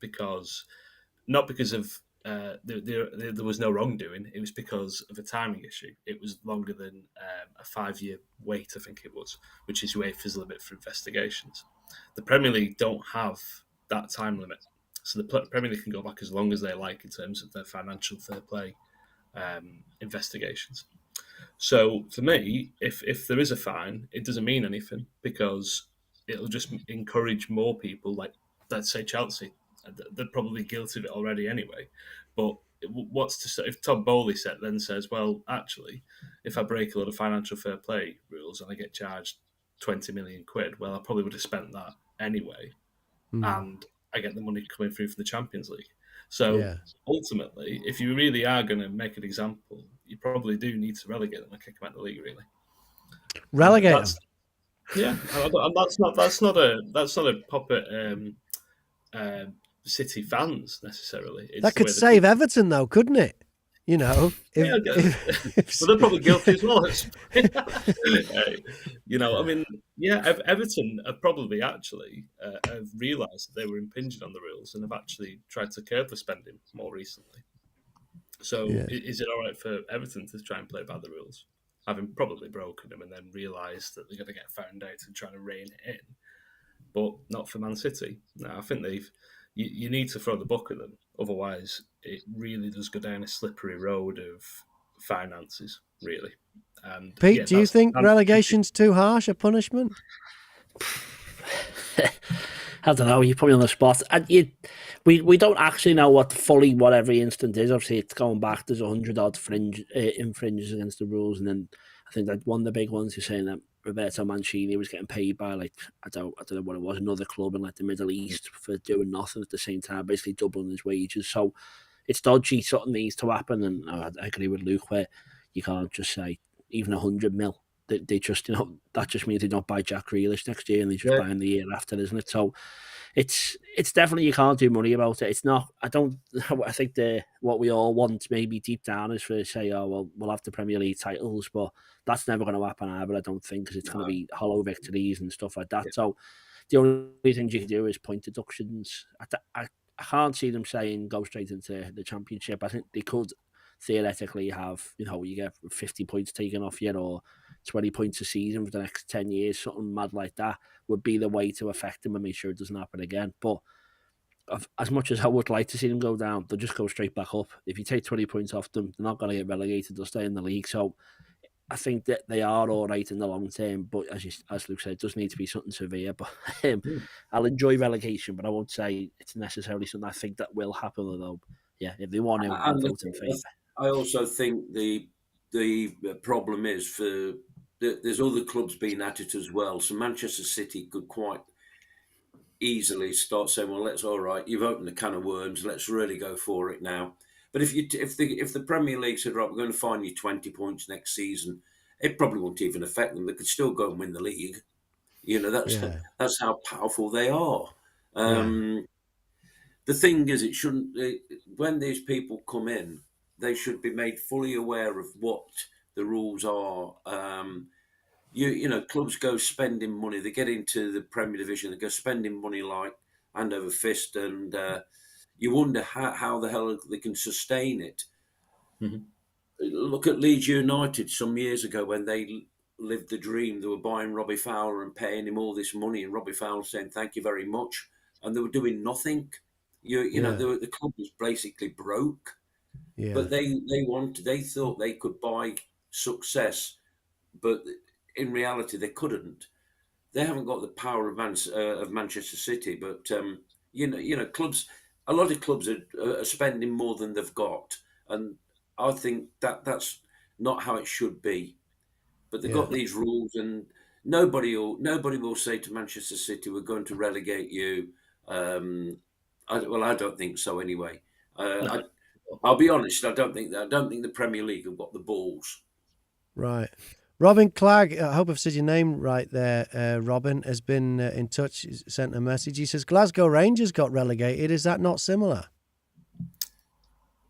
not because of there was no wrongdoing. It was because of a timing issue. It was longer than a 5-year wait, I think it was, which is UEFA's limit for investigations. The Premier League don't have that time limit, so the Premier League can go back as long as they like in terms of their financial fair play investigations. So for me, if there is a fine, it doesn't mean anything because it'll just encourage more people, like let's say Chelsea. They're probably guilty of it already anyway. But what's to say if Todd Bowley then says, well, actually, if I break a lot of financial fair play rules and I get charged 20 million quid, well, I probably would have spent that anyway. And I get the money coming through from the Champions League. So ultimately, if you really are going to make an example, you probably do need to relegate them and kick them out of the league. Really, relegate them. Yeah, and that's not a puppet City fans necessarily. It's That the way could the save Everton, though, couldn't it? You know, Yeah, if but they're probably guilty as well. You know, I mean, yeah, Everton have probably actually have realised that they were impinging on the rules and have actually tried to curb the spending more recently. So, Yeah. is it all right for Everton to try and play by the rules, having probably broken them and then realised that they're going to get found out and trying to rein it in? But not for Man City. No, I think you need to throw the book at them. Otherwise, it really does go down a slippery road of finances, really. And Pete, yeah, do you think relegation's too harsh a punishment? I don't know. You put me on the spot. And we don't actually know what every instant is. Obviously, it's going back. There's 100 odd infringes against the rules, and then I think that one of the big ones is saying that Roberto Mancini was getting paid by I don't know what it was, another club in the Middle East for doing nothing at the same time, basically doubling his wages. So it's dodgy. Something needs to happen, and I agree with Luke where you can't just say even 100 mil. They just, that just means they don't buy Jack Grealish next year and they just buy him the year after, isn't it? So it's definitely, you can't do money about it. It's not, I think what we all want maybe deep down is for say, oh, well, we'll have the Premier League titles, but that's never going to happen either, I don't think, because it's going to be hollow victories and stuff like that. So the only things you can do is point deductions. I can't see them saying go straight into the Championship. I think they could theoretically have, you get 50 points taken off you or 20 points a season for the next 10 years, something mad like that would be the way to affect them and make sure it doesn't happen again. But as much as I would like to see them go down, they'll just go straight back up. If you take 20 points off them, they're not going to get relegated, they'll stay in the league. So I think that they are all right in the long term, but as Luke said, it does need to be something severe. But I'll enjoy relegation, but I won't say it's necessarily something I think that will happen, although, yeah, if they want to, I'll vote in favour. I also think the problem is there's other clubs being at it as well. So Manchester City could quite easily start saying, "Well, all right, you've opened a can of worms. Let's really go for it now." But if the Premier League said, "Right, we're going to fine you 20 points next season," it probably won't even affect them. They could still go and win the league. That's how powerful they are. The thing is, it shouldn't. When these people come in, they should be made fully aware of what the rules are. Clubs go spending money. They get into the Premier Division. They go spending money like hand over fist, and you wonder how the hell they can sustain it. Mm-hmm. Look at Leeds United some years ago when they lived the dream. They were buying Robbie Fowler and paying him all this money, and Robbie Fowler saying thank you very much, and they were doing nothing. The club was basically broke, but they thought they could buy success, but in reality they couldn't. They haven't got the power of Manchester City, but clubs. A lot of clubs are spending more than they've got, and I think that's not how it should be. But they've got these rules, and nobody will say to Manchester City, "We're going to relegate you." I don't think so anyway. I'll be honest. I don't think the Premier League have got the balls. Right. Robin Clegg, I hope I've said your name right there. Robin has been in touch, sent a message. He says Glasgow Rangers got relegated. Is that not similar?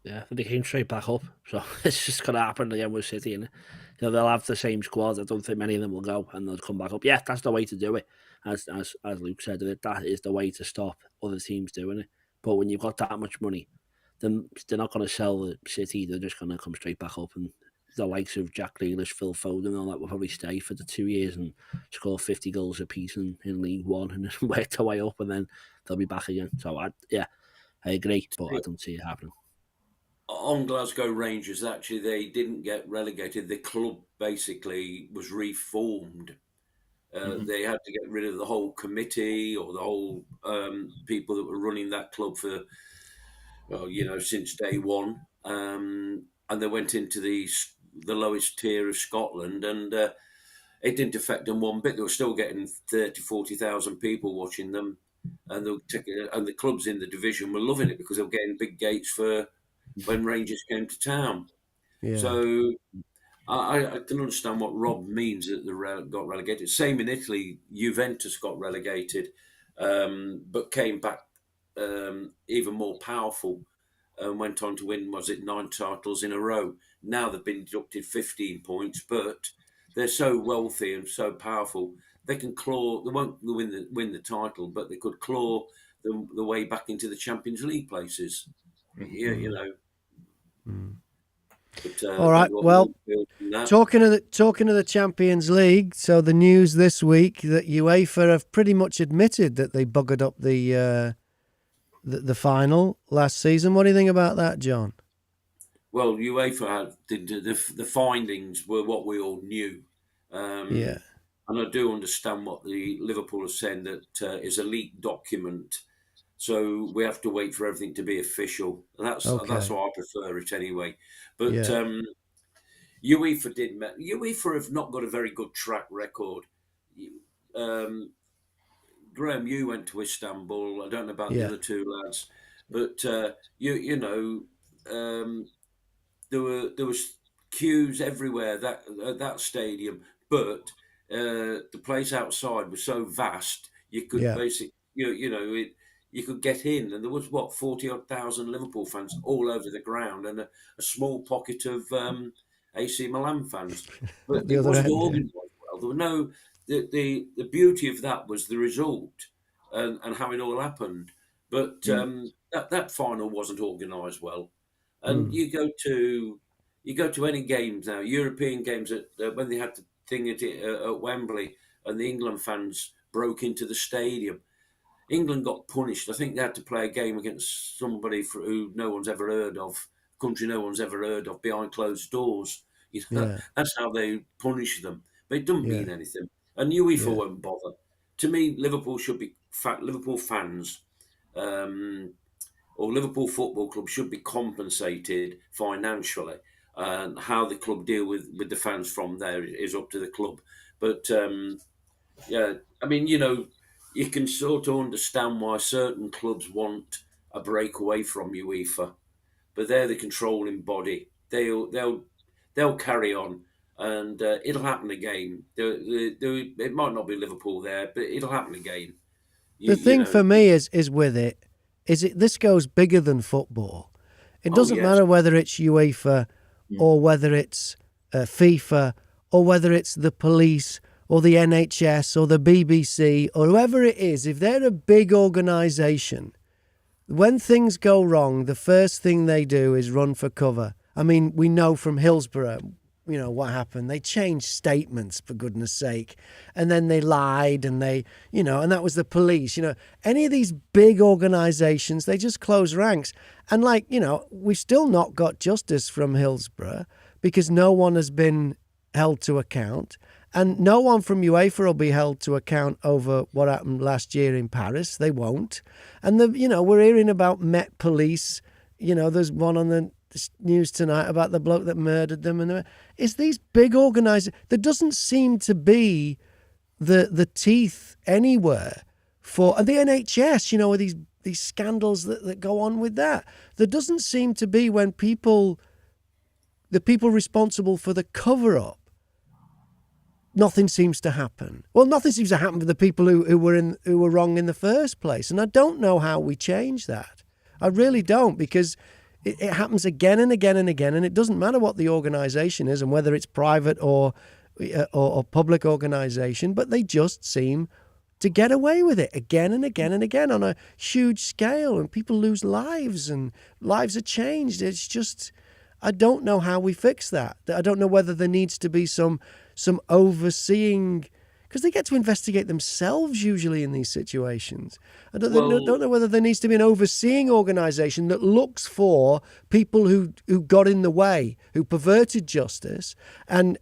Yeah, they came straight back up. So it's just going to happen again with City. And they'll have the same squad. I don't think many of them will go and they'll come back up. Yeah, that's the way to do it. As Luke said, that is the way to stop other teams doing it. But when you've got that much money, then they're not going to sell the City. They're just going to come straight back up. And the likes of Jack Grealish, Phil Foden, and all that will probably stay for the 2 years and score 50 goals apiece in League One and then work their way up, and then they'll be back again. So I agree, but I don't see it happening. On Glasgow Rangers, actually, they didn't get relegated. The club basically was reformed. They had to get rid of the whole committee or the whole people that were running that club for, since day one. And they went into the lowest tier of Scotland, and it didn't affect them one bit. They were still getting 30,000, 40,000 people watching them, and the clubs in the division were loving it because they were getting big gates for when Rangers came to town. Yeah. So I can understand what Rob means that they got relegated. Same in Italy, Juventus got relegated, but came back even more powerful and went on to win, was it 9 titles in a row? Now they've been deducted 15 points, but they're so wealthy and so powerful. They can claw. They won't win the title, but they could claw the way back into the Champions League places. You know. But All right. Well, talking of the Champions League, so the news this week that UEFA have pretty much admitted that they buggered up the final last season. What do you think about that, John? Well, UEFA the findings were what we all knew. Yeah. And I do understand what the Liverpool have said, that is a leaked document. So we have to wait for everything to be official. That's why I prefer it anyway. But UEFA have not got a very good track record. Graham, you went to Istanbul. I don't know about the other two lads, but there was queues everywhere at that stadium, but the place outside was so vast you could basically you could get in, and there was 40,000 Liverpool fans all over the ground, and a small pocket of AC Milan fans. But it wasn't organised well. There were no. The beauty of that was the result and how it all happened. But that final wasn't organised well. And you go to any games now, European games, when they had the thing at Wembley, and the England fans broke into the stadium. England got punished. I think they had to play a game against somebody who no one's ever heard of, country no one's ever heard of, behind closed doors. That's how they punish them. But it doesn't mean anything. And UEFA won't bother. To me, Liverpool should be Liverpool fans. Or Liverpool Football Club should be compensated financially, and how the club deal with the fans from there is up to the club. But I mean, you can sort of understand why certain clubs want a breakaway from UEFA, but they're the controlling body. They'll carry on, and it'll happen again. It might not be Liverpool there, but it'll happen again. The thing for me is with it. This goes bigger than football. It doesn't matter whether it's UEFA or whether it's FIFA or whether it's the police or the NHS or the BBC or whoever it is. If they're a big organisation, when things go wrong, the first thing they do is run for cover. I mean, we know from Hillsborough, what happened. They changed statements, for goodness sake, and then they lied, and and that was the police. Any of these big organisations, they just close ranks. And we've still not got justice from Hillsborough because no one has been held to account, and no one from UEFA will be held to account over what happened last year in Paris. They won't. And we're hearing about Met Police. There's one on the news tonight about the bloke that murdered them, and it's these big organisations. There doesn't seem to be the teeth anywhere for the NHS. With these scandals that go on with that. There doesn't seem to be when the people responsible for the cover up. Nothing seems to happen. Well, nothing seems to happen for the people who were wrong in the first place, and I don't know how we change that. I really don't, because it happens again and again and again, and it doesn't matter what the organisation is and whether it's private or public organisation, but they just seem to get away with it again and again and again on a huge scale, and people lose lives and lives are changed. It's just, I don't know how we fix that. I don't know whether there needs to be some overseeing, because they get to investigate themselves usually in these situations. I don't know whether there needs to be an overseeing organisation that looks for people who got in the way, who perverted justice and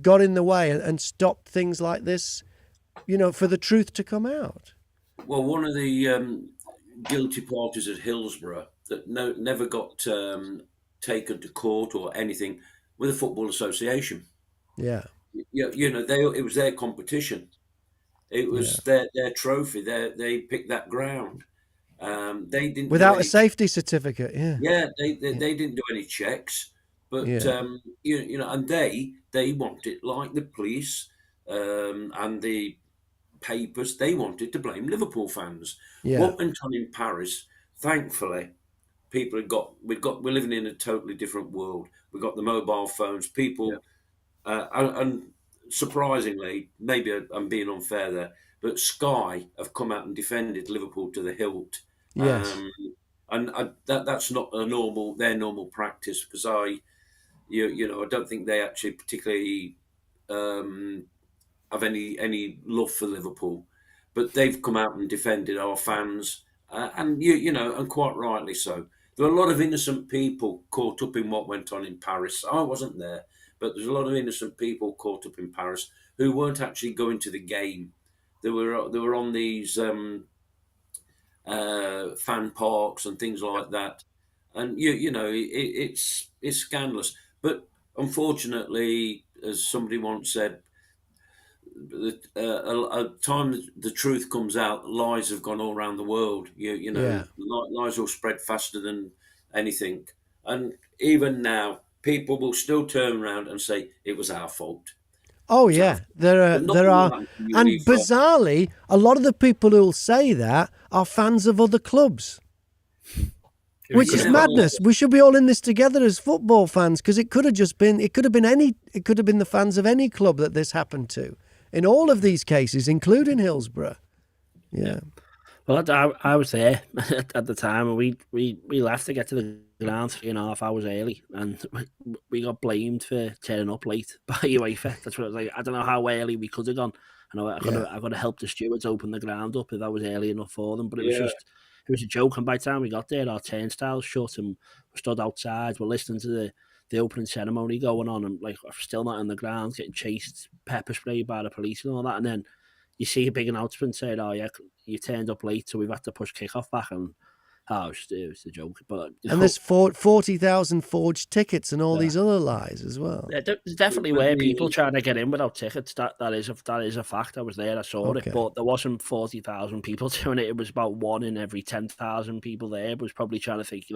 got in the way and stopped things like this, for the truth to come out. Well, one of the guilty parties at Hillsborough that never got taken to court or anything with the Football Association. Yeah. It was their competition. It was their trophy. They picked that ground. They didn't without a safety certificate. Yeah. Yeah, they didn't do any checks, but and they want it like the police and the papers. They wanted to blame Liverpool fans. Yeah. What went on in Paris thankfully, we're living in a totally different world. We've got the mobile phones. Yeah. People, and surprisingly, maybe I'm being unfair there, but Sky have come out and defended Liverpool to the hilt. Yes. Um, and that's not their normal practice, because I don't think they actually particularly um, have any love for Liverpool, but they've come out and defended our fans, and and quite rightly so. There are a lot of innocent people caught up in what went on in Paris. I wasn't there, but there's a lot of innocent people caught up in Paris who weren't actually going to the game. They were on these fan parks and things like that, and it's scandalous. But unfortunately, as somebody once said, a time the truth comes out, lies have gone all around the world. Yeah. Lies will spread faster than anything, and even now, people will still turn around and say it was our fault. Oh It's our yeah, fault. there But nothing will are, happen to and UEFA. bizarrely, a lot of the people who'll say that are fans of other clubs, which is Yeah. madness. We should be all in this together as football fans, because it could have been the fans of any club that this happened to, in all of these cases, including Hillsborough. Yeah. Well, I was there at the time, and we left to get to the ground 3.5 hours early, and we got blamed for turning up late by UEFA. That's what it was like. I don't know how early we could have gone. I got to help the stewards open the ground up if that was early enough for them. But it was a joke. And by the time we got there, our turnstiles shut, and we stood outside. We're listening to the opening ceremony going on, and like we're still not on the ground, getting chased, pepper sprayed by the police and all that, and then you see a big announcement saying, "Oh yeah, you turned up late, so we've had to push kickoff back." And it was a joke. But And there's 40,000 forged tickets and all Yeah. these other lies as well. There definitely were people trying to get in without tickets. That is a fact. I was there. I saw Okay. it. But there wasn't 40,000 people doing it. It was about 1 in every 10,000 people there. It was probably trying to think,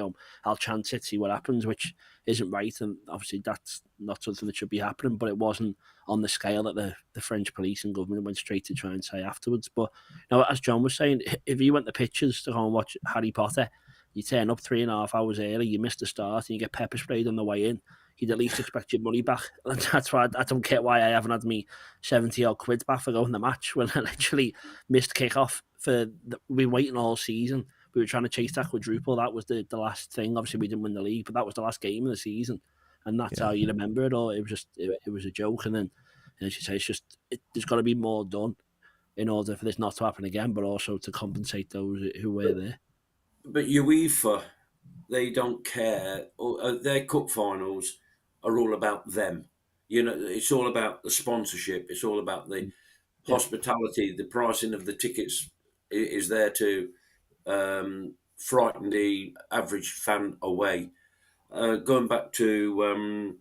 I'll chance it, see what happens, which isn't right. And obviously that's not something that should be happening. But it wasn't on the scale that the French police and government went straight to try and say afterwards. But as John was saying, if you went to pictures to go and watch Harry Potter, you turn up 3.5 hours early, you miss the start, and you get pepper sprayed on the way in, you'd at least expect your money back. And that's why I don't get why I haven't had me 70 odd quid back for going to the match when I literally missed kickoff. We were waiting all season. We were trying to chase that quadruple. That was the last thing. Obviously, we didn't win the league, but that was the last game of the season, and that's how you remember it all. It was just it was a joke, and then as you say, there's got to be more done in order for this not to happen again, but also to compensate those who were there. But UEFA, they don't care. Their cup finals are all about them. It's all about the sponsorship. It's all about the hospitality. The pricing of the tickets is there to frighten the average fan away. Going back to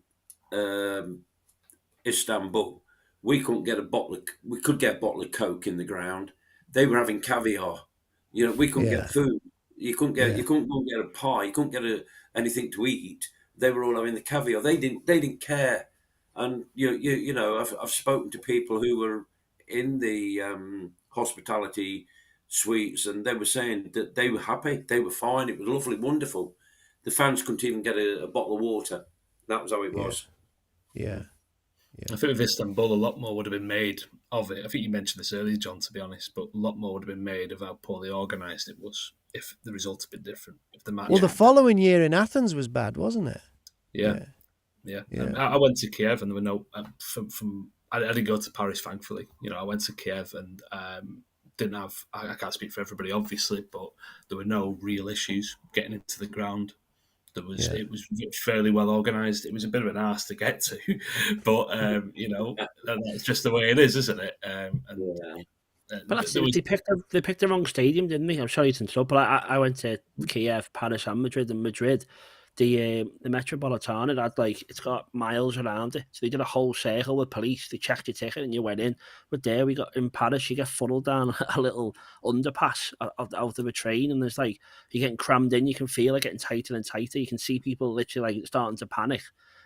Istanbul, we couldn't get we could get a bottle of Coke in the ground. They were having caviar. We couldn't get food. You couldn't go and get a pie. You couldn't get anything to eat. They were all having the caviar. They didn't care. And I've spoken to people who were in the hospitality suites, and they were saying that they were happy. They were fine. It was lovely, wonderful. The fans couldn't even get a bottle of water. That was how it was. Yeah. I think with Istanbul, a lot more would have been made of it. I think you mentioned this earlier, John, to be honest, but a lot more would have been made of how poorly organised it was if the results had been different. If the match. Well, the following year in Athens was bad, wasn't it? Yeah. I went to Kiev, and there were no I didn't go to Paris, thankfully. I went to Kiev and didn't have. I can't speak for everybody, obviously, but there were no real issues getting into the ground. It was fairly well organised. It was a bit of an arse to get to, but that's just the way it is, isn't it? But they picked the wrong stadium, didn't they? I'm sorry to interrupt, but I went to Kiev, Paris, and Madrid. And Madrid, the Metropolitan, it's got miles around it, so they did a whole circle with police. They checked your ticket and you went in. But there we got in Paris, you get funneled down a little underpass out of a train, and there's you're getting crammed in. You can feel it getting tighter and tighter. You can see people literally starting to panic,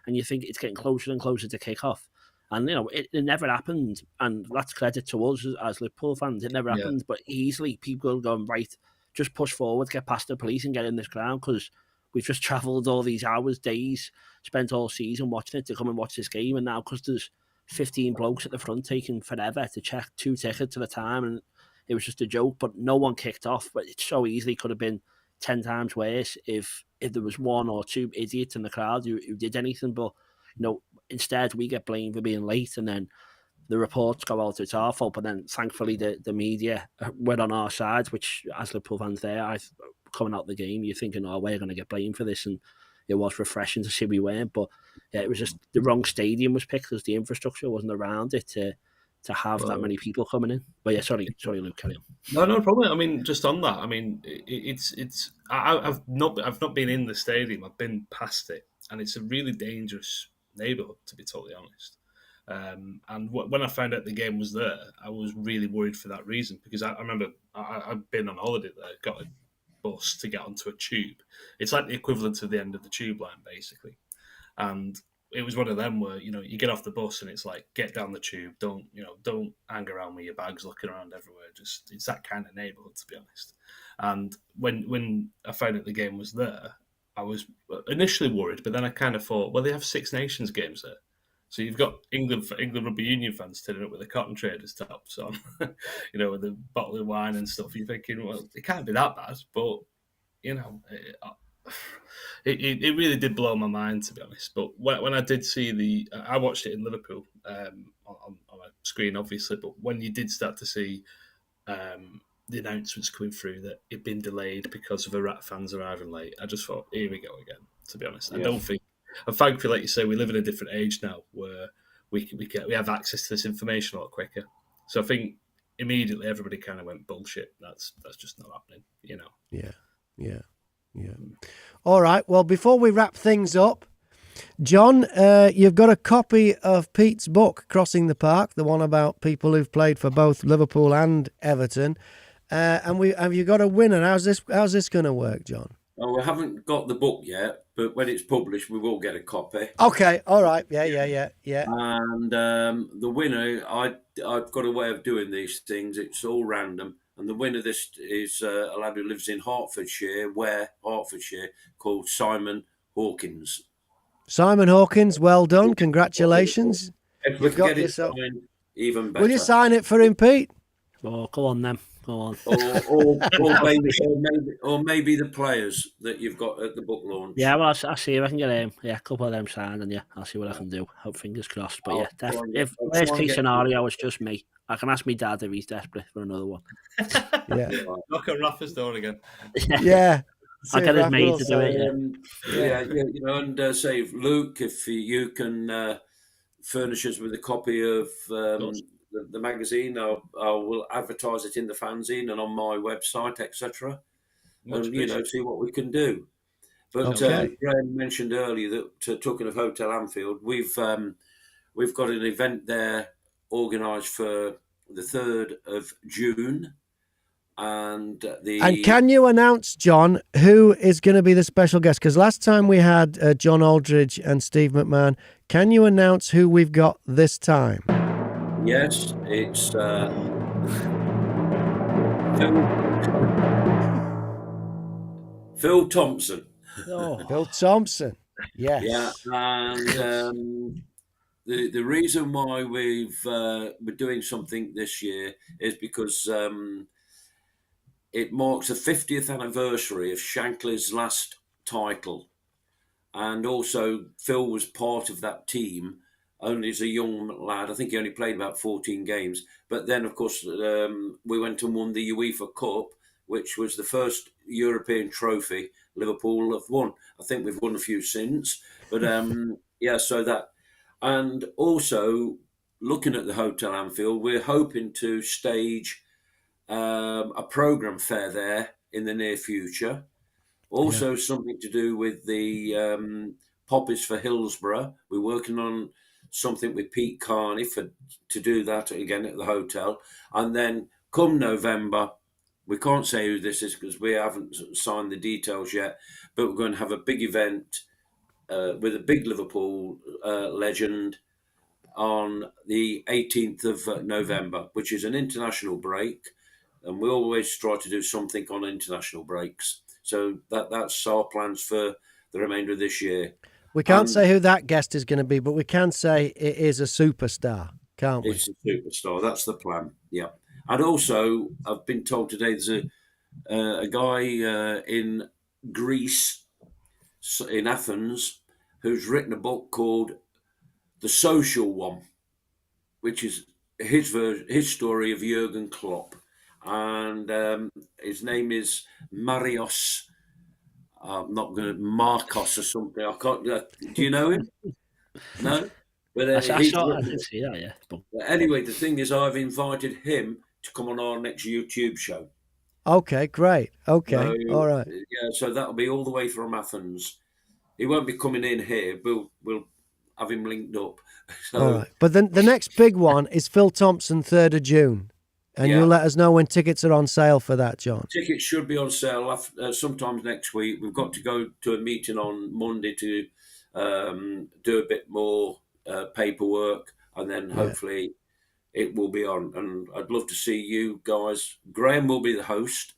and you think it's getting closer and closer to kick off. And it never happened, and that's credit to us as Liverpool fans. It never happened, but easily people going, right, just push forward, get past the police and get in this ground, because we've just travelled all these hours, days, spent all season watching it to come and watch this game, and now because there's 15 blokes at the front taking forever to check 2 tickets at a time, and it was just a joke, but no one kicked off. But it so easily could have been 10 times worse if there was 1 or 2 idiots in the crowd who did anything. But instead we get blamed for being late, and then the reports go out, it's our fault. But then thankfully the media were on our side, which as Liverpool fans there, coming out of the game, you're thinking, oh, we're going to get blamed for this, and it was refreshing to see we weren't. But yeah, it was just the wrong stadium was picked because the infrastructure wasn't around it to have that many people coming in. But yeah, sorry, Luke, carry on. No problem. I mean, just on that, I mean, I've not been in the stadium. I've been past it, and it's a really dangerous neighbourhood, to be totally honest. And when I found out the game was there, I was really worried for that reason, because I remember I'd been on holiday there, got a bus to get onto a tube. It's like the equivalent of the end of the tube line, basically. And it was one of them where, you get off the bus and it's like, get down the tube, don't hang around with your bags looking around everywhere. Just, it's that kind of neighbourhood, to be honest. And when I found out the game was there, I was initially worried, but then I kind of thought, well, they have Six Nations games there. So you've got England Rugby Union fans turning up with the cotton traders tops on, with a bottle of wine and stuff. You're thinking, well, it can't be that bad, but it really did blow my mind, to be honest. But when I did see I watched it in Liverpool on a screen, obviously. But when you did start to see the announcements coming through that it'd been delayed because of Iraq fans arriving late, I just thought, here we go again. To be honest, I don't think. And thankfully, like you say, we live in a different age now where we have access to this information a lot quicker. So I think immediately everybody kind of went, bullshit. That's just not happening, Yeah. All right. Well, before we wrap things up, John, you've got a copy of Pete's book, Crossing the Park, the one about people who've played for both Liverpool and Everton. And have you got a winner? How's this going to work, John? Oh, we haven't got the book yet, but when it's published, we will get a copy. Okay, all right, yeah. And the winner, I've got a way of doing these things. It's all random, and the winner this is a lad who lives in Hertfordshire, called Simon Hawkins. Simon Hawkins, well done, congratulations. If we can get it signed, even better. Will you sign it for him, Pete? Oh, go on then. Go on. or maybe the players that you've got at the book launch. Yeah, well, I'll see if I can get a couple of them signed, and I'll see what I can do. Hope, fingers crossed. But if worst case scenario, it's just me. I can ask my dad if he's desperate for another one. Yeah. Knock on Rafa's door again. Yeah. I'll get his mate to do it. And say, Luke, if you can furnish us with a copy of the magazine, I will advertise it in the fanzine and on my website, etc. And see what we can do. But Graham mentioned earlier that talking of Hotel Anfield, we've got an event there organised for the 3rd of June. And can you announce, John, who is going to be the special guest? Because last time we had John Aldridge and Steve McMahon. Can you announce who we've got this time? Yes, it's Phil Thompson. Oh, Phil Thompson. Yes. Yeah, and the reason why we're doing something this year is because it marks the 50th anniversary of Shankly's last title, and also Phil was part of that team. Only as a young lad. I think he only played about 14 games. But then, of course, we went and won the UEFA Cup, which was the first European trophy Liverpool have won. I think we've won a few since. But, so that. And also, looking at the Hotel Anfield, we're hoping to stage a programme fair there in the near future. Also, something to do with the Poppies for Hillsborough. We're working on something with Pete Carney to do that again at the hotel. And then come November, we can't say who this is because we haven't signed the details yet, but we're going to have a big event with a big Liverpool legend on the 18th of November, which is an international break. and we always try to do something on international breaks. So that's our plans for the remainder of this year. We can't say who that guest is going to be, but we can say it is a superstar, can't we? It's a superstar. That's the plan. Yeah. And also, I've been told today there's a guy in Greece, in Athens, who's written a book called The Social One, which is his story of Jurgen Klopp. And his name is Marios. I'm not going to Marcos or something. I can't. Do you know him? No. But I can see that, yeah. But anyway, the thing is, I've invited him to come on our next YouTube show. Okay, great. Okay, So, all right. Yeah, so that'll be all the way from Athens. He won't be coming in here. We'll have him linked up. So, All right. But then the next big one is Phil Thompson, 3rd of June. And Yeah. you'll let us know when tickets are on sale for that, John. Tickets should be on sale sometimes next week. We've got to go to a meeting on Monday to do a bit more paperwork, and then hopefully it will be on. And I'd love to see you guys. Graham will be the host,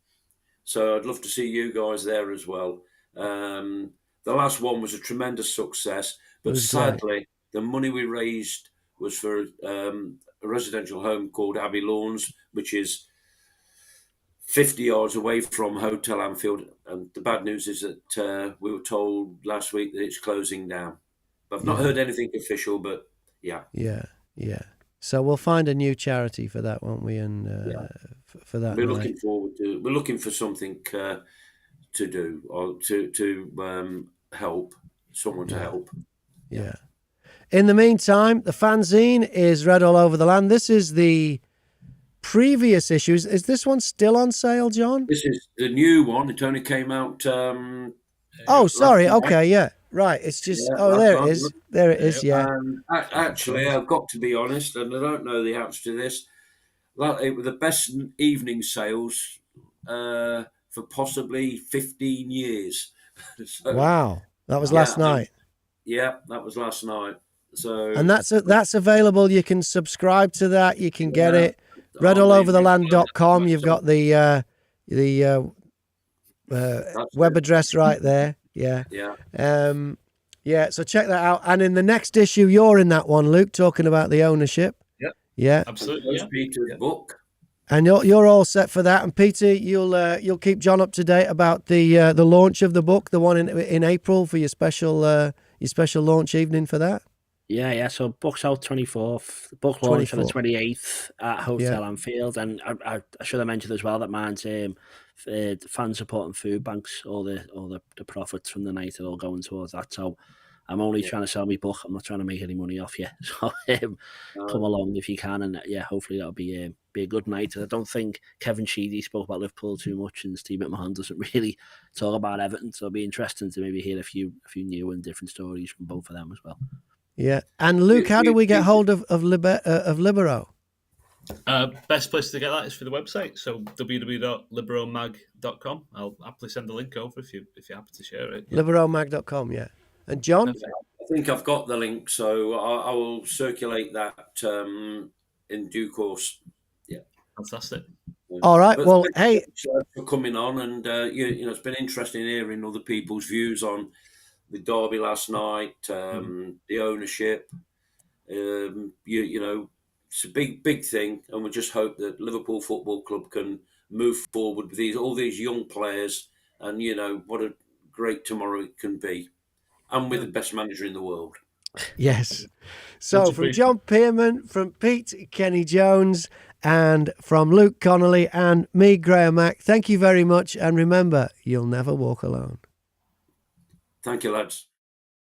so I'd love to see you guys there as well. The last one was a tremendous success, but was great. sadly, the money we raised was for a residential home called Abbey Lawns, which is 50 yards away from Hotel Anfield. And the bad news is that we were told last week that it's closing down. I've not heard anything official, but yeah. Yeah. So we'll find a new charity for that, won't we? And for that, We're night. looking forward to. We're looking for something to do or to help someone to help. Yeah. In the meantime, the fanzine is read all over the land. This is the previous issues. Is this one still on sale, John? This is the new one. It only came out. Oh, sorry. last night. Okay, yeah. Right. It's just. Yeah, Oh, there last it night. is. There it is. Yeah. Actually, I've got to be honest, and I don't know the answer to this. It was the best evening sales for possibly 15 years. So, Wow. That was last night. Yeah, that was last night. So, And that's available. You can subscribe to that. You can get it. Readallovertheland.com. You've got the web address right there. Yeah. Yeah. So check that out. And in the next issue, you're in that one, Luke, talking about the ownership. Yep. Yeah. Absolutely. That's Peter's book. And you're all set for that. And Peter, you'll keep John up to date about the launch of the book, the one in April for your special launch evening for that. Yeah. So book's out 24th. The book launch for the 28th at Hotel Anfield. And I should have mentioned as well that mine's fan support and food banks. All the profits from the night are all going towards that. So I'm only trying to sell my book. I'm not trying to make any money off you. So come along if you can, and hopefully that'll be a good night. I don't think Kevin Sheedy spoke about Liverpool too much, and Steve McMahon doesn't really talk about Everton. So it'll be interesting to maybe hear a few new and different stories from both of them as well. Yeah, and Luke, how do we get hold of Libero? Best place to get that is through the website, so www.liberomag.com. I'll happily send the link over if you're happy to share it. Liberomag.com, yeah. And John? I think I've got the link, so I will circulate that in due course. Yeah, fantastic. All right. But well, hey, for coming on, and it's been interesting hearing other people's views on the derby last night, the ownership. It's a big thing, and we just hope that Liverpool Football Club can move forward with all these young players, and what a great tomorrow it can be. And with the best manager in the world. Yes. So from John Pearman, from Pete Kenny Jones, and from Luke Connelly, and me, Graham Mack, thank you very much. And remember, you'll never walk alone. Thank you, lads.